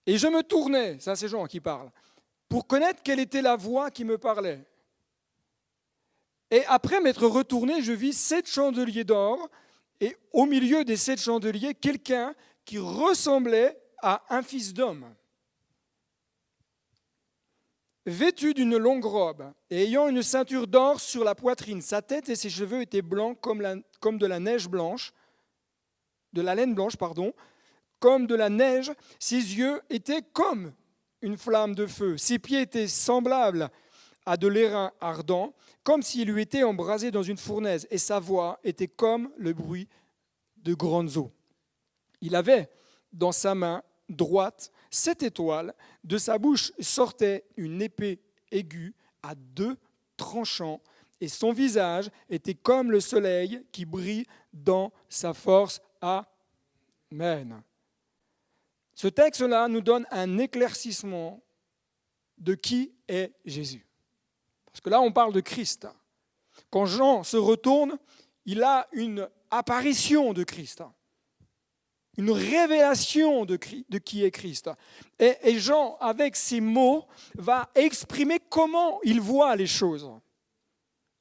Et je me tournais, ça c'est Jean qui parle, pour connaître quelle était la voix qui me parlait. Et après m'être retourné, je vis 7 chandeliers d'or, et au milieu des 7 chandeliers, quelqu'un qui ressemblait à un fils d'homme, vêtu d'une longue robe et ayant une ceinture d'or sur la poitrine. Sa tête et ses cheveux étaient blancs comme de la neige blanche, de la laine blanche, comme de la neige. Ses yeux étaient comme une flamme de feu. Ses pieds étaient semblables à de l'airain ardent, comme s'il eût été embrasé dans une fournaise. Et sa voix était comme le bruit de grandes eaux. Il avait dans sa main droite 7 étoiles, de sa bouche sortait une épée aiguë à 2 tranchants, et son visage était comme le soleil qui brille dans sa force. Amen. Ce texte-là nous donne un éclaircissement de qui est Jésus. Parce que là, on parle de Christ. Quand Jean se retourne, il a une apparition de Christ. Une révélation de qui est Christ. Et Jean, avec ses mots, va exprimer comment il voit les choses.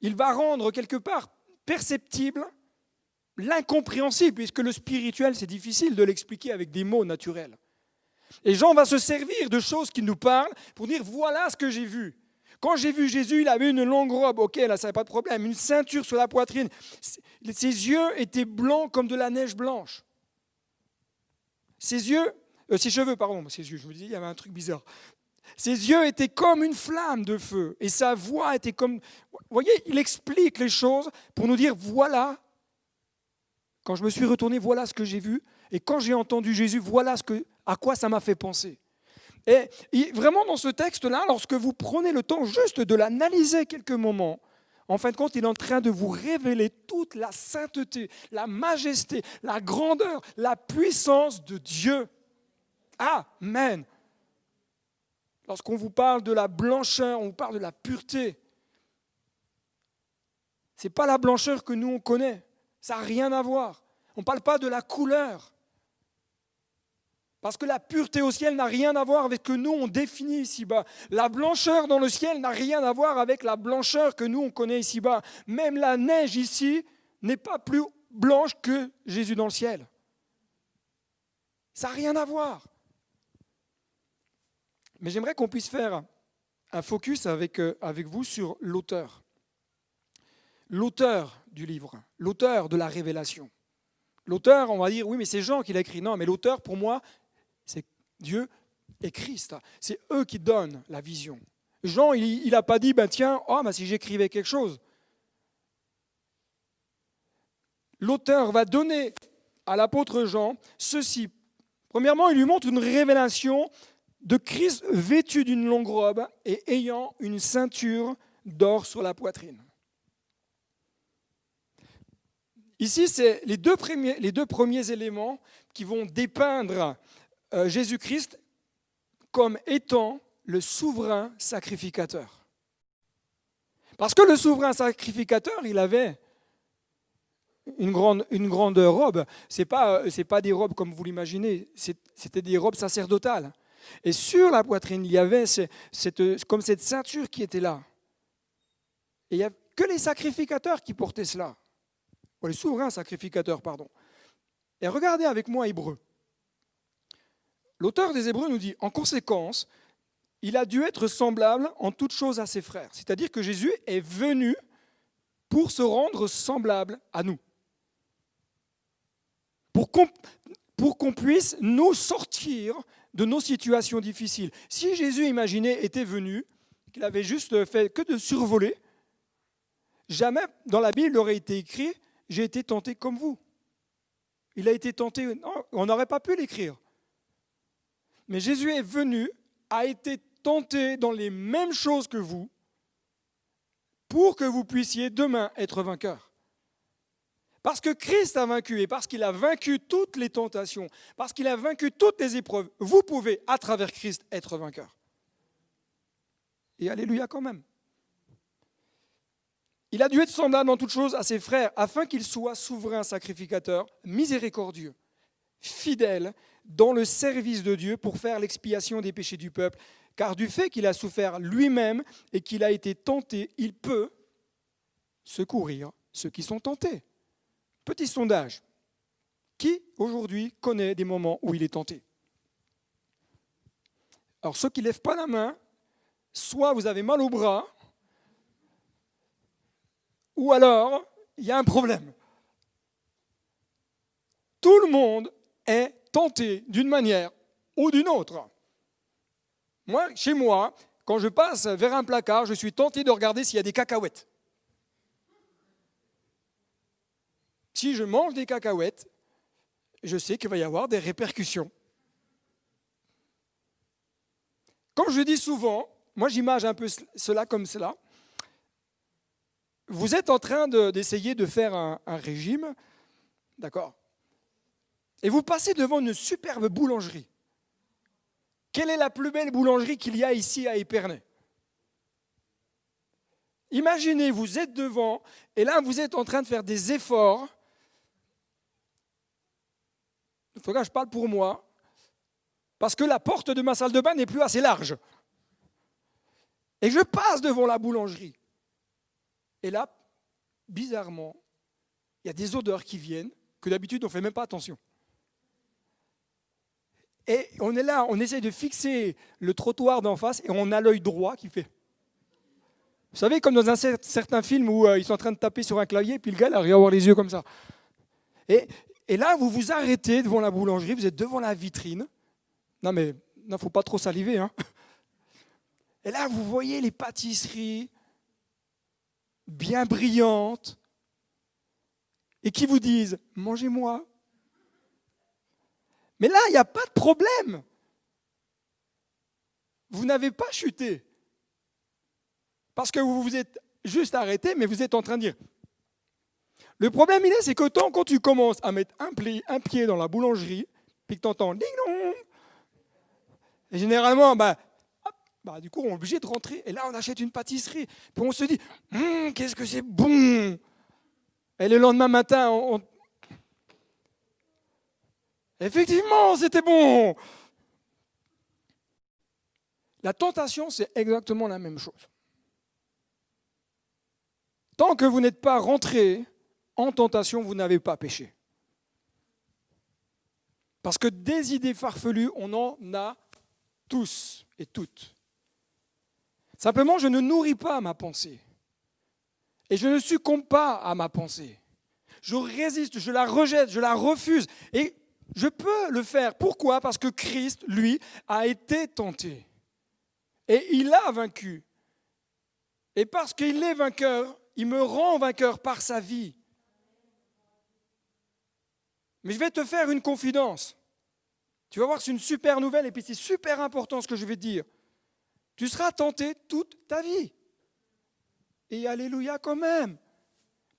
Il va rendre quelque part perceptible l'incompréhensible, puisque le spirituel, c'est difficile de l'expliquer avec des mots naturels. Et Jean va se servir de choses qui nous parlent pour dire, voilà ce que j'ai vu. Quand j'ai vu Jésus, il avait une longue robe, ok, là, ça n'a pas de problème, une ceinture sur la poitrine. Ses yeux étaient blancs comme de la neige blanche. Ses cheveux, je me disais, il y avait un truc bizarre. Ses yeux étaient comme une flamme de feu et sa voix était comme... Vous voyez, il explique les choses pour nous dire, voilà, quand je me suis retourné, voilà ce que j'ai vu. Et quand j'ai entendu Jésus, voilà à quoi ça m'a fait penser. Et vraiment dans ce texte-là, lorsque vous prenez le temps juste de l'analyser quelques moments, en fin de compte, il est en train de vous révéler toute la sainteté, la majesté, la grandeur, la puissance de Dieu. Amen. Lorsqu'on vous parle de la blancheur, on vous parle de la pureté. Ce n'est pas la blancheur que nous, on connaît. Ça n'a rien à voir. On ne parle pas de la couleur. Parce que la pureté au ciel n'a rien à voir avec ce que nous, on définit ici-bas. La blancheur dans le ciel n'a rien à voir avec la blancheur que nous, on connaît ici-bas. Même la neige ici n'est pas plus blanche que Jésus dans le ciel. Ça n'a rien à voir. Mais j'aimerais qu'on puisse faire un focus avec vous sur l'auteur. L'auteur du livre, l'auteur de la révélation. L'auteur, on va dire, oui, mais c'est Jean qui l'a écrit. Non, mais l'auteur, pour moi, c'est Dieu et Christ. C'est eux qui donnent la vision. Jean, il n'a pas dit, tiens, si j'écrivais quelque chose. L'auteur va donner à l'apôtre Jean ceci. Premièrement, il lui montre une révélation de Christ vêtu d'une longue robe et ayant une ceinture d'or sur la poitrine. Ici, c'est les deux premiers éléments qui vont dépeindre Jésus-Christ comme étant le souverain sacrificateur. Parce que le souverain sacrificateur, il avait une grande robe. C'est pas des robes comme vous l'imaginez, c'était des robes sacerdotales. Et sur la poitrine, il y avait comme cette ceinture qui était là. Et il n'y a que les sacrificateurs qui portaient cela. Les souverains sacrificateurs, pardon. Et regardez avec moi Hébreux. L'auteur des Hébreux nous dit, en conséquence, il a dû être semblable en toutes choses à ses frères. C'est-à-dire que Jésus est venu pour se rendre semblable à nous. Pour qu'on puisse nous sortir de nos situations difficiles. Si Jésus, imaginez, était venu, qu'il avait juste fait que de survoler, jamais dans la Bible il aurait été écrit « J'ai été tenté comme vous ». Il a été tenté, non, on n'aurait pas pu l'écrire. Mais Jésus est venu, a été tenté dans les mêmes choses que vous, pour que vous puissiez demain être vainqueur. Parce que Christ a vaincu et parce qu'il a vaincu toutes les tentations, parce qu'il a vaincu toutes les épreuves, vous pouvez, à travers Christ, être vainqueur. Et alléluia quand même. Il a dû être semblable dans toutes choses à ses frères, afin qu'il soit souverain sacrificateur, miséricordieux, fidèle dans le service de Dieu pour faire l'expiation des péchés du peuple. Car du fait qu'il a souffert lui-même et qu'il a été tenté, il peut secourir ceux qui sont tentés. Petit sondage. Qui aujourd'hui connaît des moments où il est tenté? Alors ceux qui ne lèvent pas la main, soit vous avez mal au bras, ou alors il y a un problème. Tout le monde est tenté d'une manière ou d'une autre. Moi, chez moi, quand je passe vers un placard, je suis tenté de regarder s'il y a des cacahuètes. Si je mange des cacahuètes, je sais qu'il va y avoir des répercussions. Comme je dis souvent, moi j'image un peu cela comme cela. Vous êtes en train d'essayer de faire un régime, d'accord? Et vous passez devant une superbe boulangerie. Quelle est la plus belle boulangerie qu'il y a ici à Épernay? Imaginez, vous êtes devant, et là vous êtes en train de faire des efforts. Il faudra que je parle pour moi, parce que la porte de ma salle de bain n'est plus assez large. Et je passe devant la boulangerie. Et là, bizarrement, il y a des odeurs qui viennent, que d'habitude on ne fait même pas attention. Et on est là, on essaie de fixer le trottoir d'en face et on a l'œil droit qui fait. Vous savez, comme dans un certain film où ils sont en train de taper sur un clavier, puis le gars, il arrive à avoir les yeux comme ça. Et là, vous vous arrêtez devant la boulangerie, vous êtes devant la vitrine. Non, mais il ne faut pas trop saliver. Hein. Et là, vous voyez les pâtisseries bien brillantes et qui vous disent « Mangez-moi ». Mais là, il n'y a pas de problème. Vous n'avez pas chuté. Parce que vous vous êtes juste arrêté, mais vous êtes en train de dire. Le problème, c'est que quand tu commences à mettre un pied dans la boulangerie, puis que tu entends ding dong, et généralement, du coup, on est obligé de rentrer. Et là, on achète une pâtisserie. Puis on se dit, qu'est-ce que c'est bon. Et le lendemain matin, effectivement, c'était bon. La tentation, c'est exactement la même chose. Tant que vous n'êtes pas rentré en tentation, vous n'avez pas péché. Parce que des idées farfelues, on en a tous et toutes. Simplement, je ne nourris pas ma pensée. Et je ne succombe pas à ma pensée. Je résiste, je la rejette, je la refuse. Et Je peux le faire. Pourquoi? Parce que Christ, lui, a été tenté. Et il a vaincu. Et parce qu'il est vainqueur, il me rend vainqueur par sa vie. Mais je vais te faire une confidence. Tu vas voir, c'est une super nouvelle et puis c'est super important ce que je vais te dire. Tu seras tenté toute ta vie. Et alléluia quand même.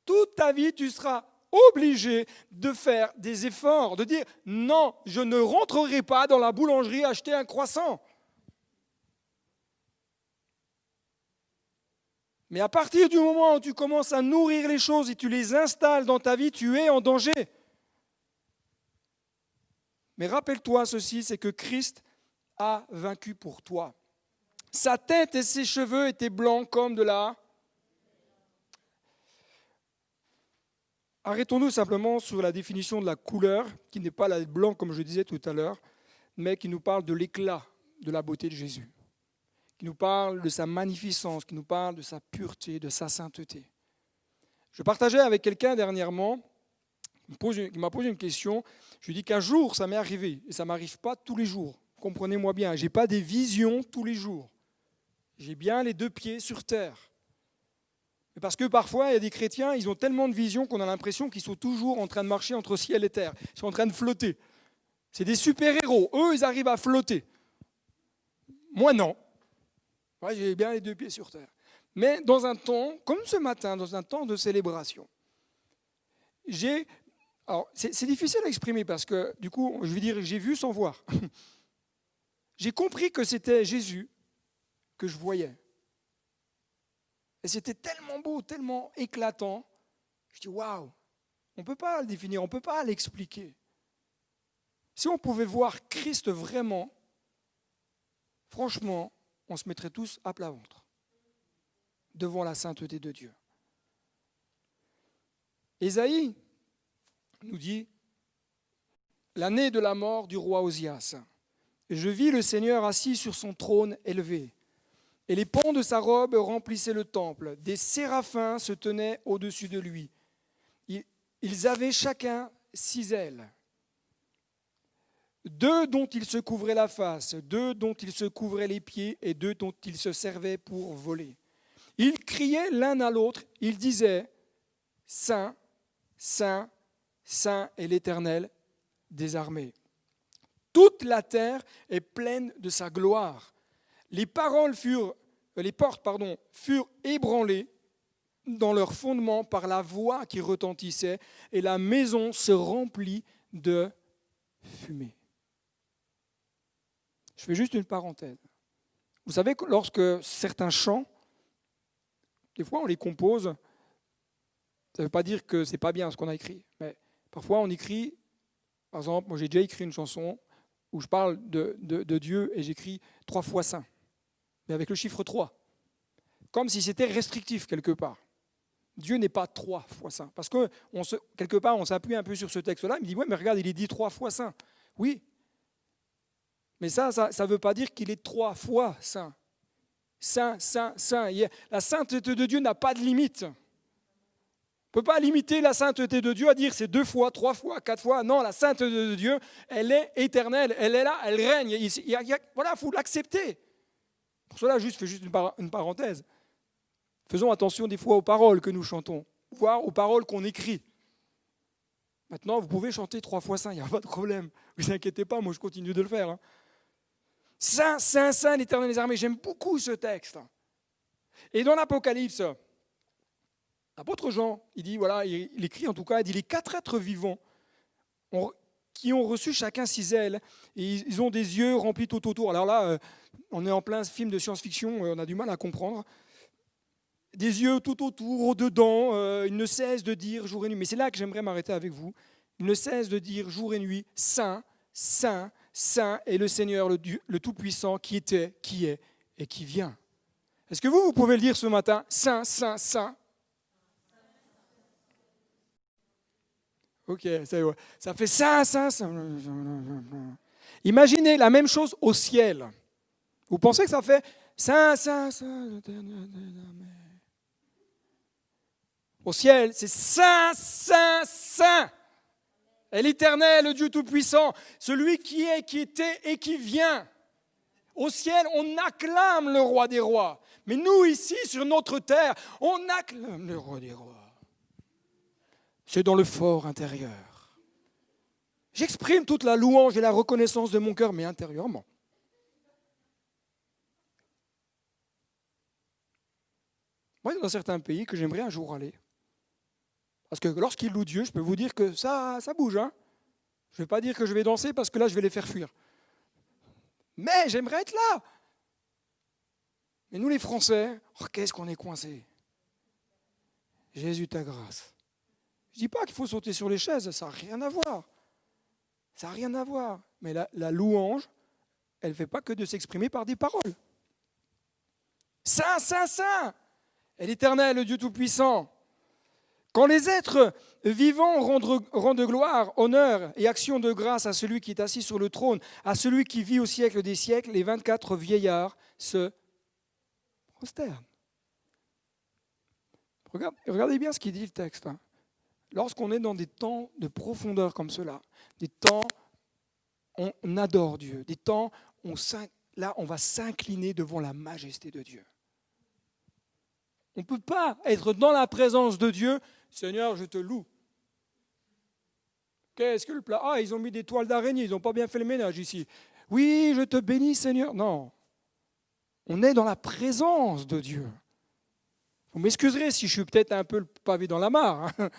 Toute ta vie, tu seras obligé de faire des efforts, de dire non, je ne rentrerai pas dans la boulangerie acheter un croissant. Mais à partir du moment où tu commences à nourrir les choses et tu les installes dans ta vie, tu es en danger. Mais rappelle-toi ceci, c'est que Christ a vaincu pour toi. Sa tête et ses cheveux étaient blancs comme de la... Arrêtons-nous simplement sur la définition de la couleur, qui n'est pas la blanc comme je disais tout à l'heure, mais qui nous parle de l'éclat de la beauté de Jésus, qui nous parle de sa magnificence, qui nous parle de sa pureté, de sa sainteté. Je partageais avec quelqu'un dernièrement, qui m'a posé une question. Je lui ai dit qu'un jour, ça m'est arrivé, et ça ne m'arrive pas tous les jours. Comprenez-moi bien, je n'ai pas des visions tous les jours. J'ai bien les deux pieds sur terre. Mais parce que parfois, il y a des chrétiens, ils ont tellement de visions qu'on a l'impression qu'ils sont toujours en train de marcher entre ciel et terre. Ils sont en train de flotter. C'est des super-héros. Eux, ils arrivent à flotter. Moi, non. Moi, j'ai bien les deux pieds sur terre. Mais dans un temps, comme ce matin, dans un temps de célébration, alors, c'est difficile à exprimer parce que, du coup, je vais dire, j'ai vu sans voir. J'ai compris que c'était Jésus que je voyais. Et c'était tellement beau, tellement éclatant. Je dis, waouh, on ne peut pas le définir, on ne peut pas l'expliquer. Si on pouvait voir Christ vraiment, franchement, on se mettrait tous à plat ventre devant la sainteté de Dieu. Ésaïe nous dit, l'année de la mort du roi Osias, je vis le Seigneur assis sur son trône élevé, et les pans de sa robe remplissaient le temple. Des séraphins se tenaient au-dessus de lui. Ils avaient chacun 6 ailes. 2 dont ils se couvraient la face, 2 dont ils se couvraient les pieds, et 2 dont ils se servaient pour voler. Ils criaient l'un à l'autre, ils disaient, Saint, Saint, Saint est l'Éternel des armées. Toute la terre est pleine de sa gloire. Les portes furent ébranlées dans leur fondement par la voix qui retentissait, et la maison se remplit de fumée. Je fais juste une parenthèse. Vous savez que lorsque certains chants, des fois on les compose, ça ne veut pas dire que ce n'est pas bien ce qu'on a écrit, mais parfois on écrit, par exemple, moi j'ai déjà écrit une chanson où je parle de Dieu et j'écris 3 fois saint, mais avec le chiffre 3, comme si c'était restrictif quelque part. Dieu n'est pas 3 fois saint, parce que quelque part on s'appuie un peu sur ce texte-là, il me dit, ouais mais regarde, il est dit 3 fois saint. Oui, mais ça ne veut pas dire qu'il est 3 fois saint. Saint, saint, saint. La sainteté de Dieu n'a pas de limite. On ne peut pas limiter la sainteté de Dieu à dire c'est 2 fois, 3 fois, 4 fois. Non, la sainteté de Dieu, elle est éternelle. Elle est là, elle règne. Voilà, il faut l'accepter. Pour cela, je fais juste une parenthèse. Faisons attention des fois aux paroles que nous chantons, voire aux paroles qu'on écrit. Maintenant, vous pouvez chanter 3 fois saint, il n'y a pas de problème. Ne vous inquiétez pas, moi je continue de le faire. Saint, Saint, Saint, l'Éternel des armées. J'aime beaucoup ce texte. Et dans l'Apocalypse, l'apôtre Jean, il dit, voilà, il écrit en tout cas, il dit les 4 êtres vivants qui ont reçu chacun 6 ailes, et ils ont des yeux remplis tout autour. Alors là, on est en plein film de science-fiction, on a du mal à comprendre. Des yeux tout autour, au-dedans, ils ne cessent de dire jour et nuit. Mais c'est là que j'aimerais m'arrêter avec vous. Ils ne cessent de dire jour et nuit, Saint, Saint, Saint est le Seigneur, le Tout-Puissant, qui était, qui est et qui vient. Est-ce que vous pouvez le dire ce matin, Saint, Saint, Saint? Ok, ça fait Saint, Saint, Saint. Imaginez la même chose au ciel. Vous pensez que ça fait Saint, Saint, Saint? Au ciel, c'est Saint, Saint, Saint. Et l'Éternel, le Dieu Tout-Puissant, celui qui est, qui était et qui vient. Au ciel, on acclame le roi des rois. Mais nous, ici, sur notre terre, on acclame le roi des rois. C'est dans le fort intérieur. J'exprime toute la louange et la reconnaissance de mon cœur, mais intérieurement. Moi, il y a dans certains pays que j'aimerais un jour aller. Parce que lorsqu'ils louent Dieu, je peux vous dire que ça bouge. Hein. Je ne vais pas dire que je vais danser parce que là, je vais les faire fuir. Mais j'aimerais être là. Mais nous, les Français, qu'est-ce qu'on est coincés. Jésus, ta grâce. Je ne dis pas qu'il faut sauter sur les chaises, ça n'a rien à voir. Ça n'a rien à voir. Mais la louange, elle ne fait pas que de s'exprimer par des paroles. Saint, Saint, Saint est l'Éternel, le Dieu Tout-Puissant. Quand les êtres vivants rendent gloire, honneur et action de grâce à celui qui est assis sur le trône, à celui qui vit au siècle des siècles, les 24 vieillards se prosternent. Regardez bien ce qu'il dit le texte. Hein. Lorsqu'on est dans des temps de profondeur comme cela, des temps où on adore Dieu, des temps où là on va s'incliner devant la majesté de Dieu. On ne peut pas être dans la présence de Dieu. Seigneur, je te loue. Qu'est-ce que le plat? Ah, ils ont mis des toiles d'araignée, ils n'ont pas bien fait le ménage ici. Oui, je te bénis, Seigneur. Non. On est dans la présence de Dieu. Vous m'excuserez si je suis peut-être un peu le pavé dans la mare. Hein.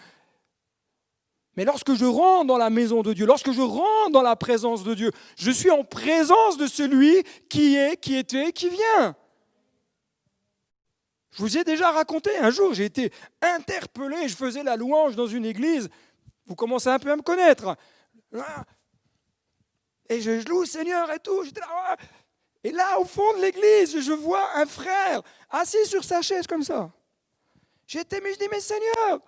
Mais lorsque je rentre dans la maison de Dieu, lorsque je rentre dans la présence de Dieu, je suis en présence de celui qui est, qui était, qui vient. Je vous ai déjà raconté, un jour, j'ai été interpellé, je faisais la louange dans une église. Vous commencez un peu à me connaître. Et je loue le Seigneur et tout. J'étais là. Et là, au fond de l'église, je vois un frère assis sur sa chaise comme ça. Je dis, mais Seigneur,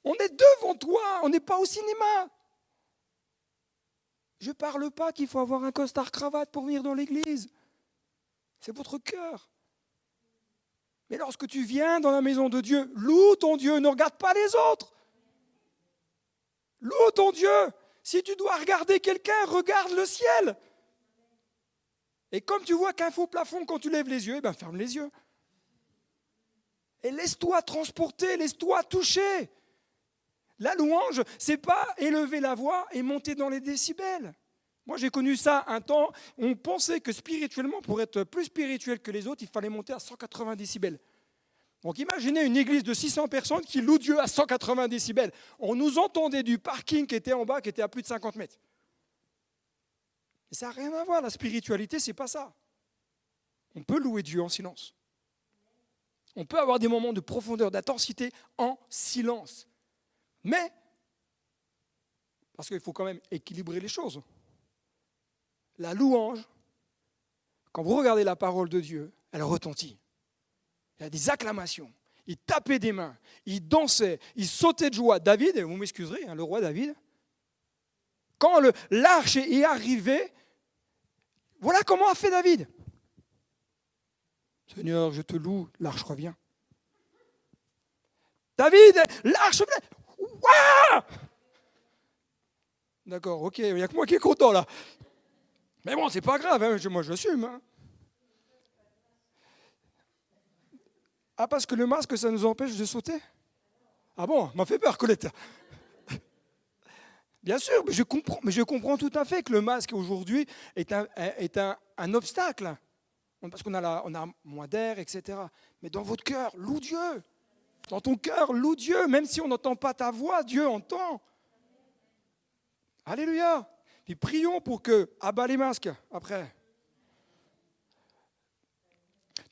on est devant toi, on n'est pas au cinéma. Je ne parle pas qu'il faut avoir un costard-cravate pour venir dans l'église. C'est votre cœur. Mais lorsque tu viens dans la maison de Dieu, loue ton Dieu, ne regarde pas les autres. Loue ton Dieu. Si tu dois regarder quelqu'un, regarde le ciel. Et comme tu vois qu'un faux plafond quand tu lèves les yeux, ferme les yeux. Et laisse-toi transporter, laisse-toi toucher. La louange, c'est pas élever la voix et monter dans les décibels. Moi, j'ai connu ça un temps, on pensait que spirituellement, pour être plus spirituel que les autres, il fallait monter à 180 décibels. Donc imaginez une église de 600 personnes qui loue Dieu à 180 décibels. On nous entendait du parking qui était en bas, qui était à plus de 50 mètres. Et ça n'a rien à voir, la spiritualité, c'est pas ça. On peut louer Dieu en silence. On peut avoir des moments de profondeur, d'intensité en silence. Mais, parce qu'il faut quand même équilibrer les choses. La louange, quand vous regardez la parole de Dieu, elle retentit. Il y a des acclamations. Il tapait des mains, il dansait, il sautait de joie. David, vous m'excuserez, le roi David, quand l'arche est arrivée, voilà comment a fait David. Seigneur, je te loue, l'arche revient. David, l'arche vient. Ouah! D'accord, ok, il n'y a que moi qui est content là. Mais bon, c'est pas grave, hein, moi j'assume. Hein. Ah, parce que le masque, ça nous empêche de sauter? Ah bon, m'a fait peur, Colette. Bien sûr, mais je comprends tout à fait que le masque aujourd'hui est un obstacle. Parce qu'on a moins d'air, etc. Mais dans votre cœur, loue Dieu. Dans ton cœur, loue Dieu. Même si on n'entend pas ta voix, Dieu entend. Alléluia. Puis prions pour que, abat les masques après.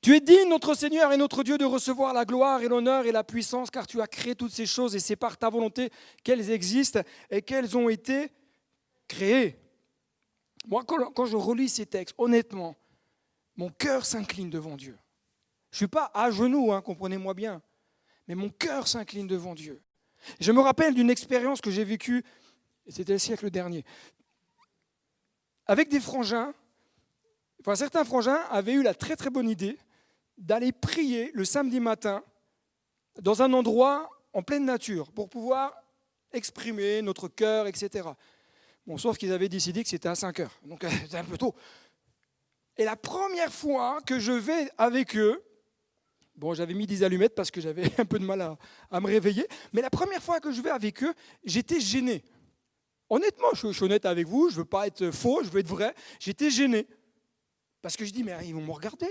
Tu es digne, notre Seigneur et notre Dieu, de recevoir la gloire et l'honneur et la puissance, car tu as créé toutes ces choses et c'est par ta volonté qu'elles existent et qu'elles ont été créées. Moi, quand je relis ces textes, honnêtement, mon cœur s'incline devant Dieu. Je ne suis pas à genoux, comprenez-moi bien, mais mon cœur s'incline devant Dieu. Je me rappelle d'une expérience que j'ai vécue, c'était le siècle dernier, avec des frangins. Certains frangins avaient eu la très très bonne idée d'aller prier le samedi matin dans un endroit en pleine nature pour pouvoir exprimer notre cœur, etc. Bon, sauf qu'ils avaient décidé que c'était à 5 heures, donc c'était un peu tôt. Et la première fois que je vais avec eux, bon, j'avais mis des allumettes parce que j'avais un peu de mal à me réveiller, mais la première fois que je vais avec eux, j'étais gêné. Honnêtement, je suis honnête avec vous, je ne veux pas être faux, je veux être vrai, j'étais gêné. Parce que je dis, mais ils vont me regarder.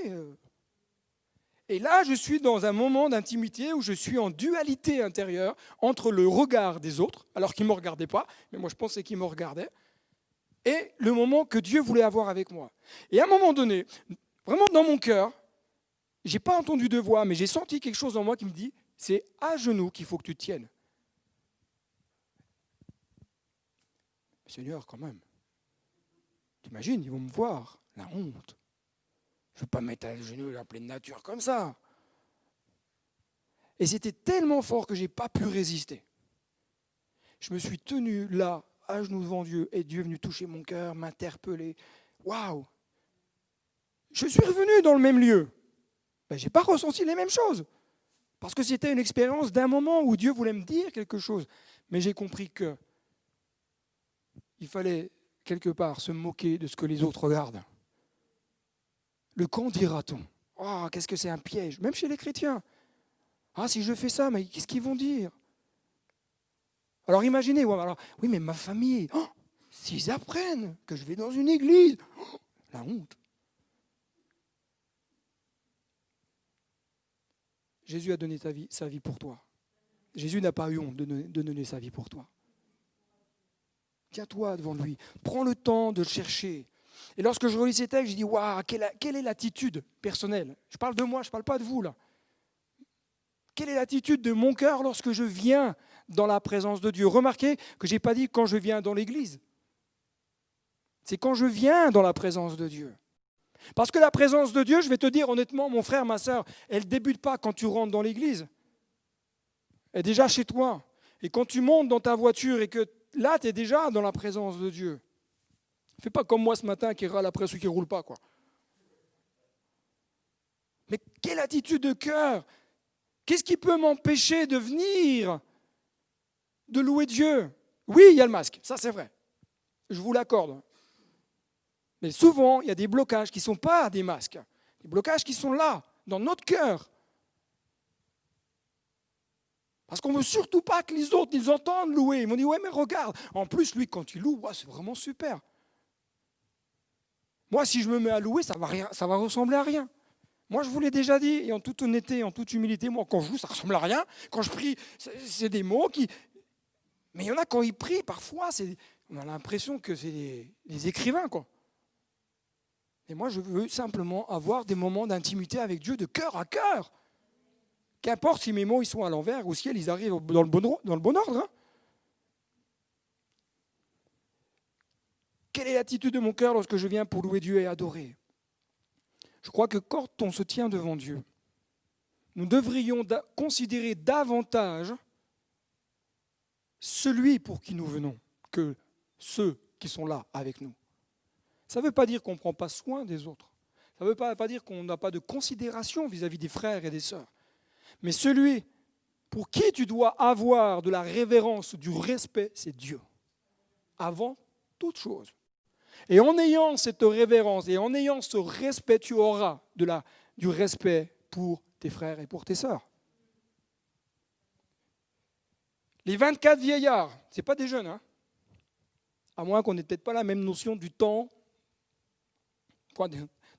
Et là, je suis dans un moment d'intimité où je suis en dualité intérieure entre le regard des autres, alors qu'ils ne me regardaient pas, mais moi je pensais qu'ils me regardaient, et le moment que Dieu voulait avoir avec moi. Et à un moment donné, vraiment dans mon cœur, je n'ai pas entendu de voix, mais j'ai senti quelque chose en moi qui me dit, c'est à genoux qu'il faut que tu tiennes. Seigneur, quand même, t'imagines, ils vont me voir, la honte. Je ne veux pas me mettre à genoux en pleine nature comme ça. Et c'était tellement fort que je n'ai pas pu résister. Je me suis tenu là, à genoux devant Dieu, et Dieu est venu toucher mon cœur, m'interpeller. Waouh! Je suis revenu dans le même lieu. Ben, je n'ai pas ressenti les mêmes choses. Parce que c'était une expérience d'un moment où Dieu voulait me dire quelque chose. Mais j'ai compris que il fallait quelque part se moquer de ce que les autres regardent. Le qu'en dira-t-on? Oh, qu'est-ce que c'est un piège? Même chez les chrétiens. Ah, si je fais ça, mais qu'est-ce qu'ils vont dire? Alors imaginez, oui, mais ma famille, s'ils apprennent que je vais dans une église, la honte. Jésus a donné sa vie pour toi. Jésus n'a pas eu honte de donner sa vie pour toi. Tiens-toi devant lui. Prends le temps de le chercher. Et lorsque je relis ces textes, je dis, waouh, quelle est l'attitude personnelle? Je parle de moi, je ne parle pas de vous là. Quelle est l'attitude de mon cœur lorsque je viens dans la présence de Dieu? Remarquez que je n'ai pas dit quand je viens dans l'église. C'est quand je viens dans la présence de Dieu. Parce que la présence de Dieu, je vais te dire honnêtement, mon frère, ma sœur, elle ne débute pas quand tu rentres dans l'église. Elle est déjà chez toi. Et quand tu montes dans ta voiture et que là, tu es déjà dans la présence de Dieu. Fais pas comme moi ce matin qui râle après ceux qui ne roulent pas, quoi. Mais quelle attitude de cœur! Qu'est-ce qui peut m'empêcher de venir, de louer Dieu? Oui, il y a le masque, ça c'est vrai. Je vous l'accorde. Mais souvent, il y a des blocages qui ne sont pas des masques. Des blocages qui sont là, dans notre cœur. Parce qu'on ne veut surtout pas que les autres ils entendent louer. Ils m'ont dit, ouais, mais regarde. En plus, lui, quand il loue, c'est vraiment super. Moi, si je me mets à louer, ça va ressembler à rien. Moi, je vous l'ai déjà dit, et en toute honnêteté, en toute humilité, moi, quand je loue, ça ne ressemble à rien. Quand je prie, c'est des mots qui... Mais il y en a, quand ils prient, parfois, on a l'impression que c'est des écrivains, quoi. Et moi, je veux simplement avoir des moments d'intimité avec Dieu, de cœur à cœur. Qu'importe si mes mots ils sont à l'envers ou si ils arrivent dans le bon ordre. Hein. Quelle est l'attitude de mon cœur lorsque je viens pour louer Dieu et adorer? Je crois que quand on se tient devant Dieu, nous devrions considérer davantage celui pour qui nous venons que ceux qui sont là avec nous. Ça ne veut pas dire qu'on ne prend pas soin des autres. Ça ne veut pas dire qu'on n'a pas de considération vis-à-vis des frères et des sœurs. Mais celui pour qui tu dois avoir de la révérence, du respect, c'est Dieu. Avant toute chose. Et en ayant cette révérence et en ayant ce respect, tu auras du respect pour tes frères et pour tes sœurs. Les 24 vieillards, ce n'est pas des jeunes, hein, à moins qu'on n'ait peut-être pas la même notion du temps.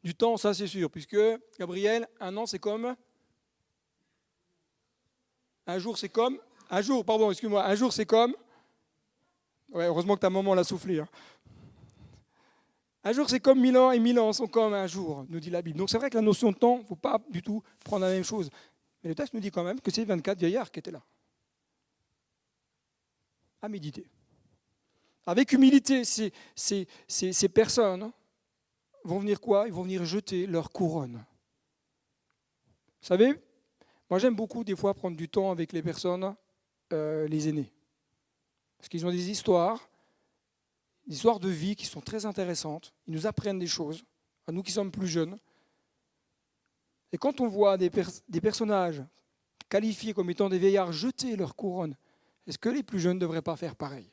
Du temps, ça c'est sûr, puisque, Gabriel, un an c'est comme... Un jour c'est comme... Un jour c'est comme... Ouais, heureusement que ta maman l'a soufflé. Hein. Un jour c'est comme 1000 ans et 1000 ans sont comme un jour, nous dit la Bible. Donc c'est vrai que la notion de temps, il ne faut pas du tout prendre la même chose. Mais le texte nous dit quand même que c'est 24 vieillards qui étaient là. À méditer. Avec humilité, ces personnes vont venir quoi? Ils vont venir jeter leur couronne. Vous savez, moi j'aime beaucoup des fois prendre du temps avec les personnes, les aînés. Parce qu'ils ont des histoires de vie qui sont très intéressantes. Ils nous apprennent des choses, à nous qui sommes plus jeunes. Et quand on voit des personnages qualifiés comme étant des vieillards jeter leur couronne, Est-ce que les plus jeunes ne devraient pas faire pareil?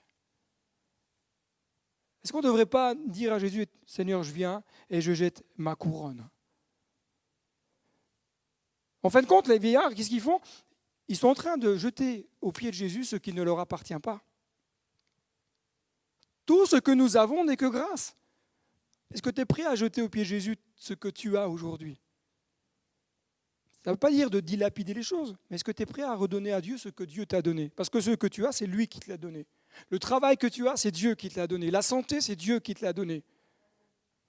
Est-ce qu'on ne devrait pas dire à Jésus, Seigneur, je viens et je jette ma couronne? En fin de compte, les vieillards, qu'est-ce qu'ils font? Ils sont en train de jeter aux pieds de Jésus ce qui ne leur appartient pas. Tout ce que nous avons n'est que grâce. Est-ce que tu es prêt à jeter aux pieds de Jésus ce que tu as aujourd'hui? Ça ne veut pas dire de dilapider les choses, mais est-ce que tu es prêt à redonner à Dieu ce que Dieu t'a donné? Parce que ce que tu as, c'est lui qui te l'a donné. Le travail que tu as, c'est Dieu qui te l'a donné. La santé, c'est Dieu qui te l'a donné.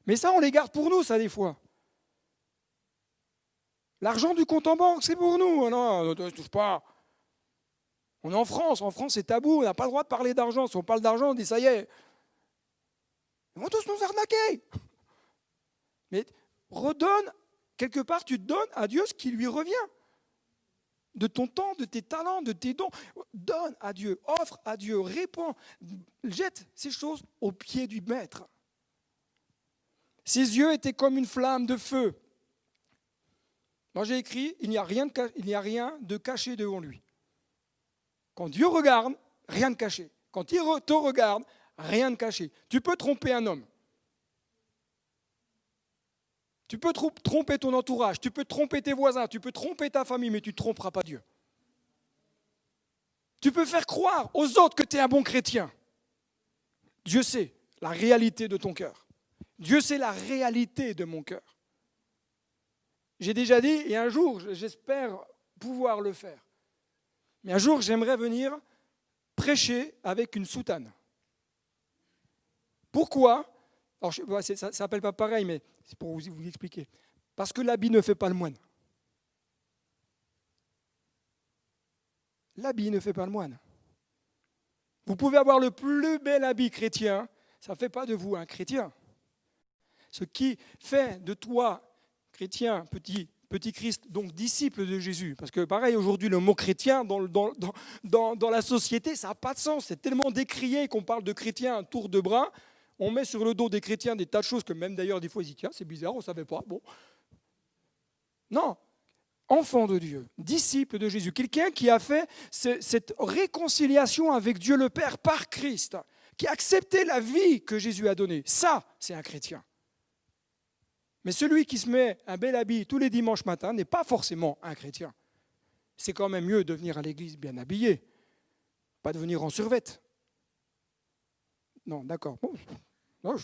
Mais ça, on les garde pour nous, ça, des fois. L'argent du compte en banque, c'est pour nous. Oh non, ne touche pas. On est en France. En France, c'est tabou. On n'a pas le droit de parler d'argent. Si on parle d'argent, on dit ça y est. Ils vont tous nous arnaquer. Mais redonne, quelque part, tu donnes à Dieu ce qui lui revient. De ton temps, de tes talents, de tes dons. Donne à Dieu, offre à Dieu, répands, jette ces choses aux pieds du Maître. Ses yeux étaient comme une flamme de feu. Moi j'ai écrit, il n'y a rien de caché devant lui. Quand Dieu regarde, rien de caché. Quand il te regarde, rien de caché. Tu peux tromper un homme. Tu peux tromper ton entourage, tu peux tromper tes voisins, tu peux tromper ta famille, mais tu ne tromperas pas Dieu. Tu peux faire croire aux autres que tu es un bon chrétien. Dieu sait la réalité de ton cœur. Dieu sait la réalité de mon cœur. J'ai déjà dit, et un jour, j'espère pouvoir le faire, mais un jour, j'aimerais venir prêcher avec une soutane. Pourquoi ? Alors, ça ne s'appelle pas pareil, mais c'est pour vous expliquer. Parce que l'habit ne fait pas le moine. L'habit ne fait pas le moine. Vous pouvez avoir le plus bel habit chrétien, ça ne fait pas de vous un chrétien. Ce qui fait de toi, chrétien, petit Christ, donc disciple de Jésus, parce que pareil, aujourd'hui, le mot chrétien dans la société, ça n'a pas de sens. C'est tellement décrié qu'on parle de chrétien à tour de bras. On met sur le dos des chrétiens des tas de choses que même d'ailleurs des fois ils disent tiens, c'est bizarre, on ne savait pas. Bon. Non, enfant de Dieu, disciple de Jésus, quelqu'un qui a fait cette réconciliation avec Dieu le Père par Christ, qui a accepté la vie que Jésus a donnée. Ça, c'est un chrétien. Mais celui qui se met un bel habit tous les dimanches matins n'est pas forcément un chrétien. C'est quand même mieux de venir à l'église bien habillé, pas de venir en survette. Non, d'accord. Bon. Non,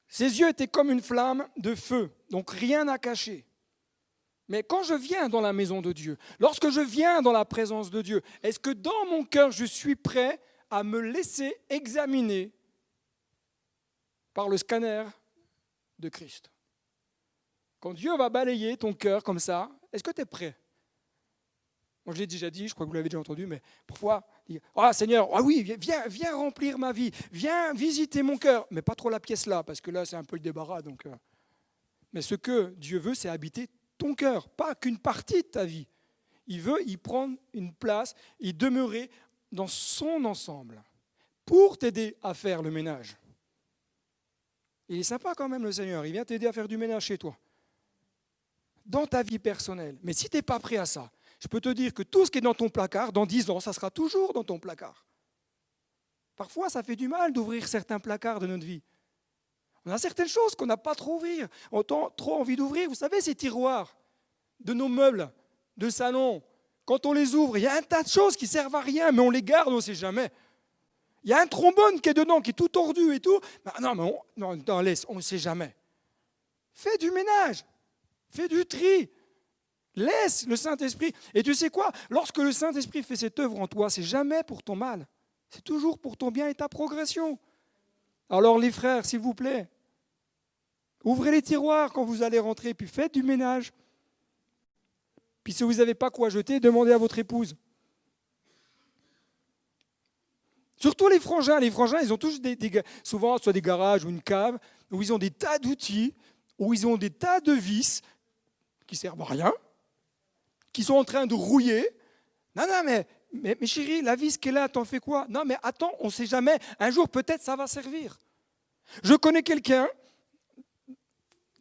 Ses yeux étaient comme une flamme de feu, donc rien à cacher. Mais quand je viens dans la maison de Dieu, lorsque je viens dans la présence de Dieu, est-ce que dans mon cœur, je suis prêt à me laisser examiner par le scanner de Christ? Quand Dieu va balayer ton cœur comme ça, est-ce que tu es prêt? Moi, je l'ai déjà dit, je crois que vous l'avez déjà entendu, mais parfois, ah Seigneur, ah oui, viens remplir ma vie, viens visiter mon cœur, mais pas trop la pièce là, parce que là, c'est un peu le débarras. Donc, mais ce que Dieu veut, c'est habiter ton cœur, pas qu'une partie de ta vie. Il veut y prendre une place, y demeurer dans son ensemble, pour t'aider à faire le ménage. Il est sympa quand même, le Seigneur, il vient t'aider à faire du ménage chez toi, dans ta vie personnelle. Mais si tu n'es pas prêt à ça, je peux te dire que tout ce qui est dans ton placard, dans 10 ans, ça sera toujours dans ton placard. Parfois, ça fait du mal d'ouvrir certains placards de notre vie. On a certaines choses qu'on n'a pas trop ouvrir. On a trop envie d'ouvrir. Vous savez, ces tiroirs de nos meubles, de salon, quand on les ouvre, il y a un tas de choses qui ne servent à rien, mais on les garde, on ne sait jamais. Il y a un trombone qui est dedans, qui est tout tordu et tout. Non, mais non, laisse, on ne sait jamais. Fais du ménage, fais du tri. Laisse le Saint-Esprit. Et tu sais quoi? Lorsque le Saint-Esprit fait cette œuvre en toi, c'est jamais pour ton mal. C'est toujours pour ton bien et ta progression. Alors les frères, s'il vous plaît, ouvrez les tiroirs quand vous allez rentrer, puis faites du ménage. Puis si vous n'avez pas quoi jeter, demandez à votre épouse. Surtout les frangins. Les frangins, ils ont tous souvent soit des garages ou une cave, où ils ont des tas d'outils, où ils ont des tas de vis qui ne servent à rien, qui sont en train de rouiller. Non, mais chérie, la vis qu'elle a, t'en fais quoi? Non, mais attends, on ne sait jamais. Un jour, peut-être, ça va servir. Je connais quelqu'un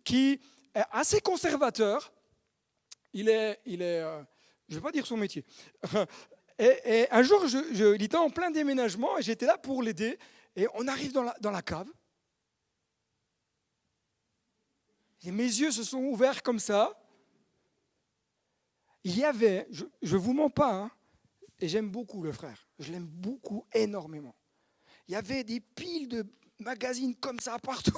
qui est assez conservateur. Il est je ne vais pas dire son métier. Et un jour, il était en plein déménagement et j'étais là pour l'aider. Et on arrive dans la cave. Et mes yeux se sont ouverts comme ça. Il y avait, je ne vous mens pas, hein, et j'aime beaucoup le frère, je l'aime beaucoup, énormément. Il y avait des piles de magazines comme ça, partout.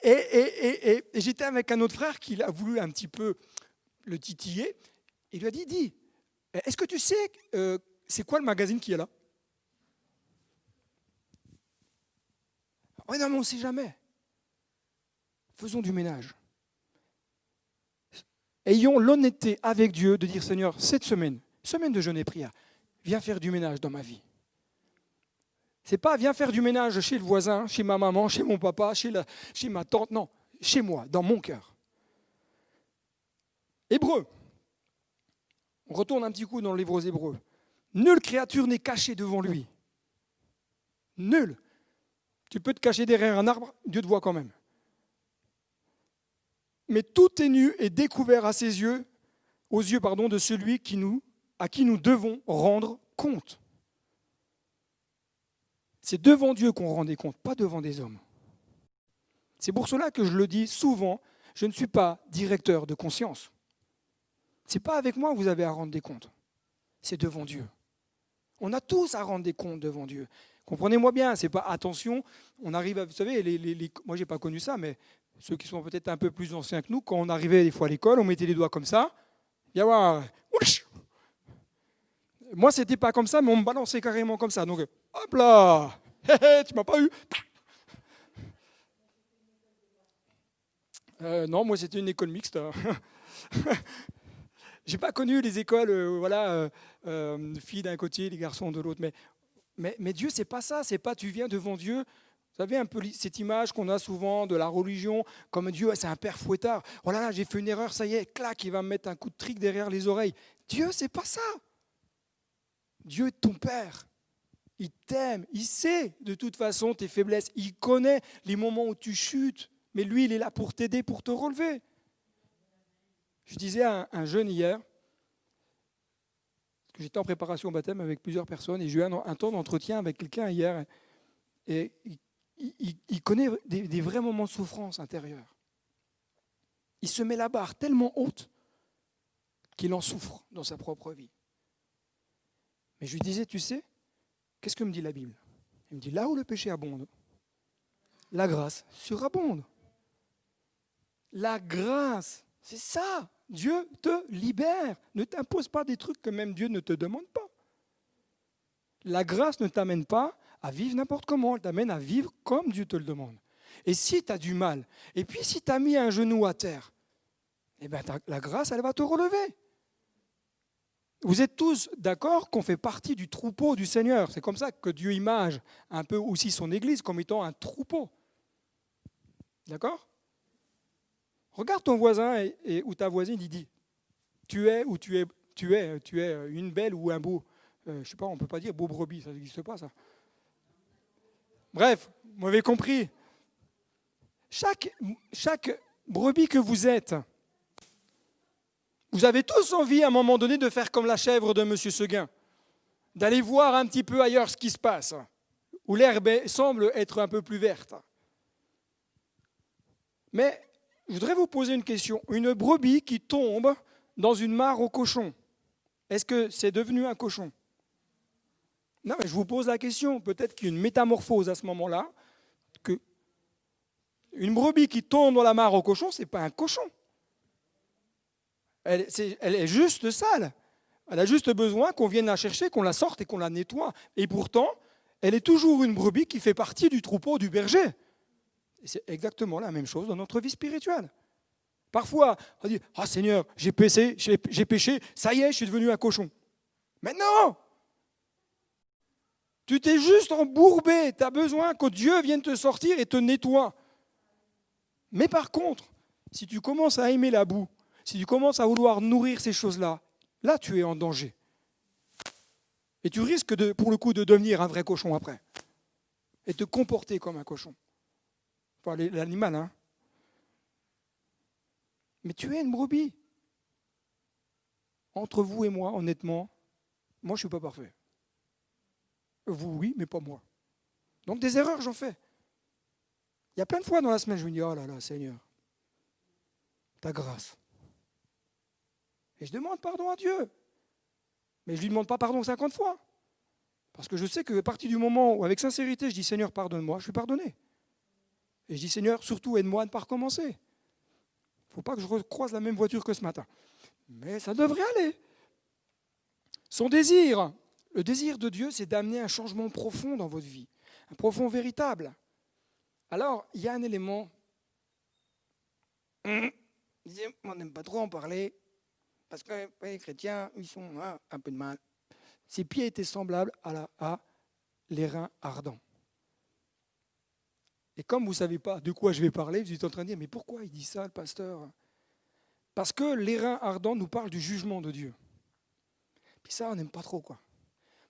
Et j'étais avec un autre frère qui a voulu un petit peu le titiller. Il lui a dit, dis, est-ce que tu sais c'est quoi le magazine qui est là? Oui, non, mais on ne sait jamais. Faisons du ménage. Ayons l'honnêteté avec Dieu de dire, Seigneur, cette semaine de jeûne et prière, viens faire du ménage dans ma vie. C'est pas viens faire du ménage chez le voisin, chez ma maman, chez mon papa, chez ma tante, non, chez moi, dans mon cœur. Hébreux. On retourne un petit coup dans le livre aux Hébreux. Nulle créature n'est cachée devant lui. Nulle. Tu peux te cacher derrière un arbre, Dieu te voit quand même. Mais tout est nu et découvert à ses yeux, aux yeux de celui à qui nous devons rendre compte. C'est devant Dieu qu'on rend des comptes, pas devant des hommes. C'est pour cela que je le dis souvent, je ne suis pas directeur de conscience. Ce n'est pas avec moi que vous avez à rendre des comptes, c'est devant Dieu. On a tous à rendre des comptes devant Dieu. Comprenez-moi bien, c'est pas attention, on arrive à, vous savez, moi j'ai pas connu ça, mais ceux qui sont peut-être un peu plus anciens que nous, quand on arrivait des fois à l'école, on mettait les doigts comme ça, moi c'était pas comme ça, mais on me balançait carrément comme ça, donc hop là, tu m'as pas eu. Non, moi c'était une école mixte. J'ai pas connu les écoles, filles d'un côté, les garçons de l'autre, mais Dieu, c'est pas ça, c'est pas tu viens devant Dieu. Vous savez un peu cette image qu'on a souvent de la religion, comme Dieu, c'est un père fouettard. Oh là là, j'ai fait une erreur, ça y est, clac, il va me mettre un coup de trick derrière les oreilles. Dieu, c'est pas ça. Dieu est ton père. Il t'aime, il sait de toute façon tes faiblesses, il connaît les moments où tu chutes, mais lui, il est là pour t'aider, pour te relever. Je disais à un jeune hier, que j'étais en préparation au baptême avec plusieurs personnes, et j'ai eu un temps d'entretien avec quelqu'un hier, et il connaît des vrais moments de souffrance intérieure. Il se met la barre tellement haute qu'il en souffre dans sa propre vie. Mais je lui disais, tu sais, qu'est-ce que me dit la Bible? Il me dit, là où le péché abonde, la grâce surabonde. La grâce, c'est ça. Dieu te libère. Ne t'impose pas des trucs que même Dieu ne te demande pas. La grâce ne t'amène pas à vivre n'importe comment. Elle t'amène à vivre comme Dieu te le demande. Et si tu as du mal, et puis si tu as mis un genou à terre, eh bien, la grâce, elle va te relever. Vous êtes tous d'accord qu'on fait partie du troupeau du Seigneur. C'est comme ça que Dieu image un peu aussi son Église comme étant un troupeau. D'accord ? Regarde ton voisin ou ta voisine, il dit, tu es une belle ou un beau, je ne sais pas, on ne peut pas dire beau brebis, ça n'existe pas ça. Bref, vous m'avez compris. Chaque brebis que vous êtes, vous avez tous envie à un moment donné de faire comme la chèvre de M. Seguin, d'aller voir un petit peu ailleurs ce qui se passe, où l'herbe semble être un peu plus verte. Mais je voudrais vous poser une question. Une brebis qui tombe dans une mare au cochon, est-ce que c'est devenu un cochon? Non, mais je vous pose la question. Peut-être qu'il y a une métamorphose à ce moment-là. Une brebis qui tombe dans la mare au cochon, ce n'est pas un cochon. Elle est juste sale. Elle a juste besoin qu'on vienne la chercher, qu'on la sorte et qu'on la nettoie. Et pourtant, elle est toujours une brebis qui fait partie du troupeau du berger. Et c'est exactement la même chose dans notre vie spirituelle. Parfois, on dit « Ah Seigneur, j'ai péché, ça y est, je suis devenu un cochon. » Mais non! Tu t'es juste embourbé, tu as besoin que Dieu vienne te sortir et te nettoie. Mais par contre, si tu commences à aimer la boue, si tu commences à vouloir nourrir ces choses-là, là tu es en danger. Et tu risques pour le coup de devenir un vrai cochon après. Et te comporter comme un cochon. Enfin, l'animal, hein. Mais tu es une brebis. Entre vous et moi, honnêtement, moi je ne suis pas parfait. Vous, oui, mais pas moi. Donc des erreurs, j'en fais. Il y a plein de fois dans la semaine, je me dis, oh là là, Seigneur, ta grâce. Et je demande pardon à Dieu. Mais je ne lui demande pas pardon 50 fois. Parce que je sais qu'à partir du moment où, avec sincérité, je dis, Seigneur, pardonne-moi, je suis pardonné. Et je dis, Seigneur, surtout aide-moi à ne pas recommencer. Il ne faut pas que je recroise la même voiture que ce matin. Mais ça devrait aller. Son désir, le désir de Dieu, c'est d'amener un changement profond dans votre vie. Un profond véritable. Alors, il y a un élément. On n'aime pas trop en parler. Parce que les chrétiens, ils sont un peu de mal. Ses pieds étaient semblables à les reins ardents. Et comme vous ne savez pas de quoi je vais parler, vous êtes en train de dire, mais pourquoi il dit ça, le pasteur? Parce que les reins ardents nous parlent du jugement de Dieu. Puis ça, on n'aime pas trop, quoi.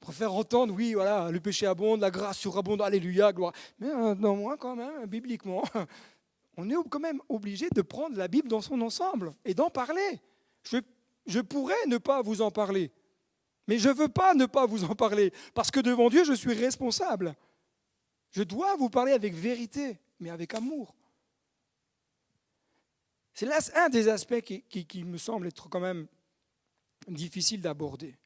On préfère entendre, oui, voilà, le péché abonde, la grâce surabonde, alléluia, gloire. Mais non, moi, quand même, bibliquement, on est quand même obligé de prendre la Bible dans son ensemble et d'en parler. Je pourrais ne pas vous en parler, mais je ne veux pas ne pas vous en parler, parce que devant Dieu, je suis responsable. Je dois vous parler avec vérité, mais avec amour. C'est là un des aspects qui me semble être quand même difficile d'aborder.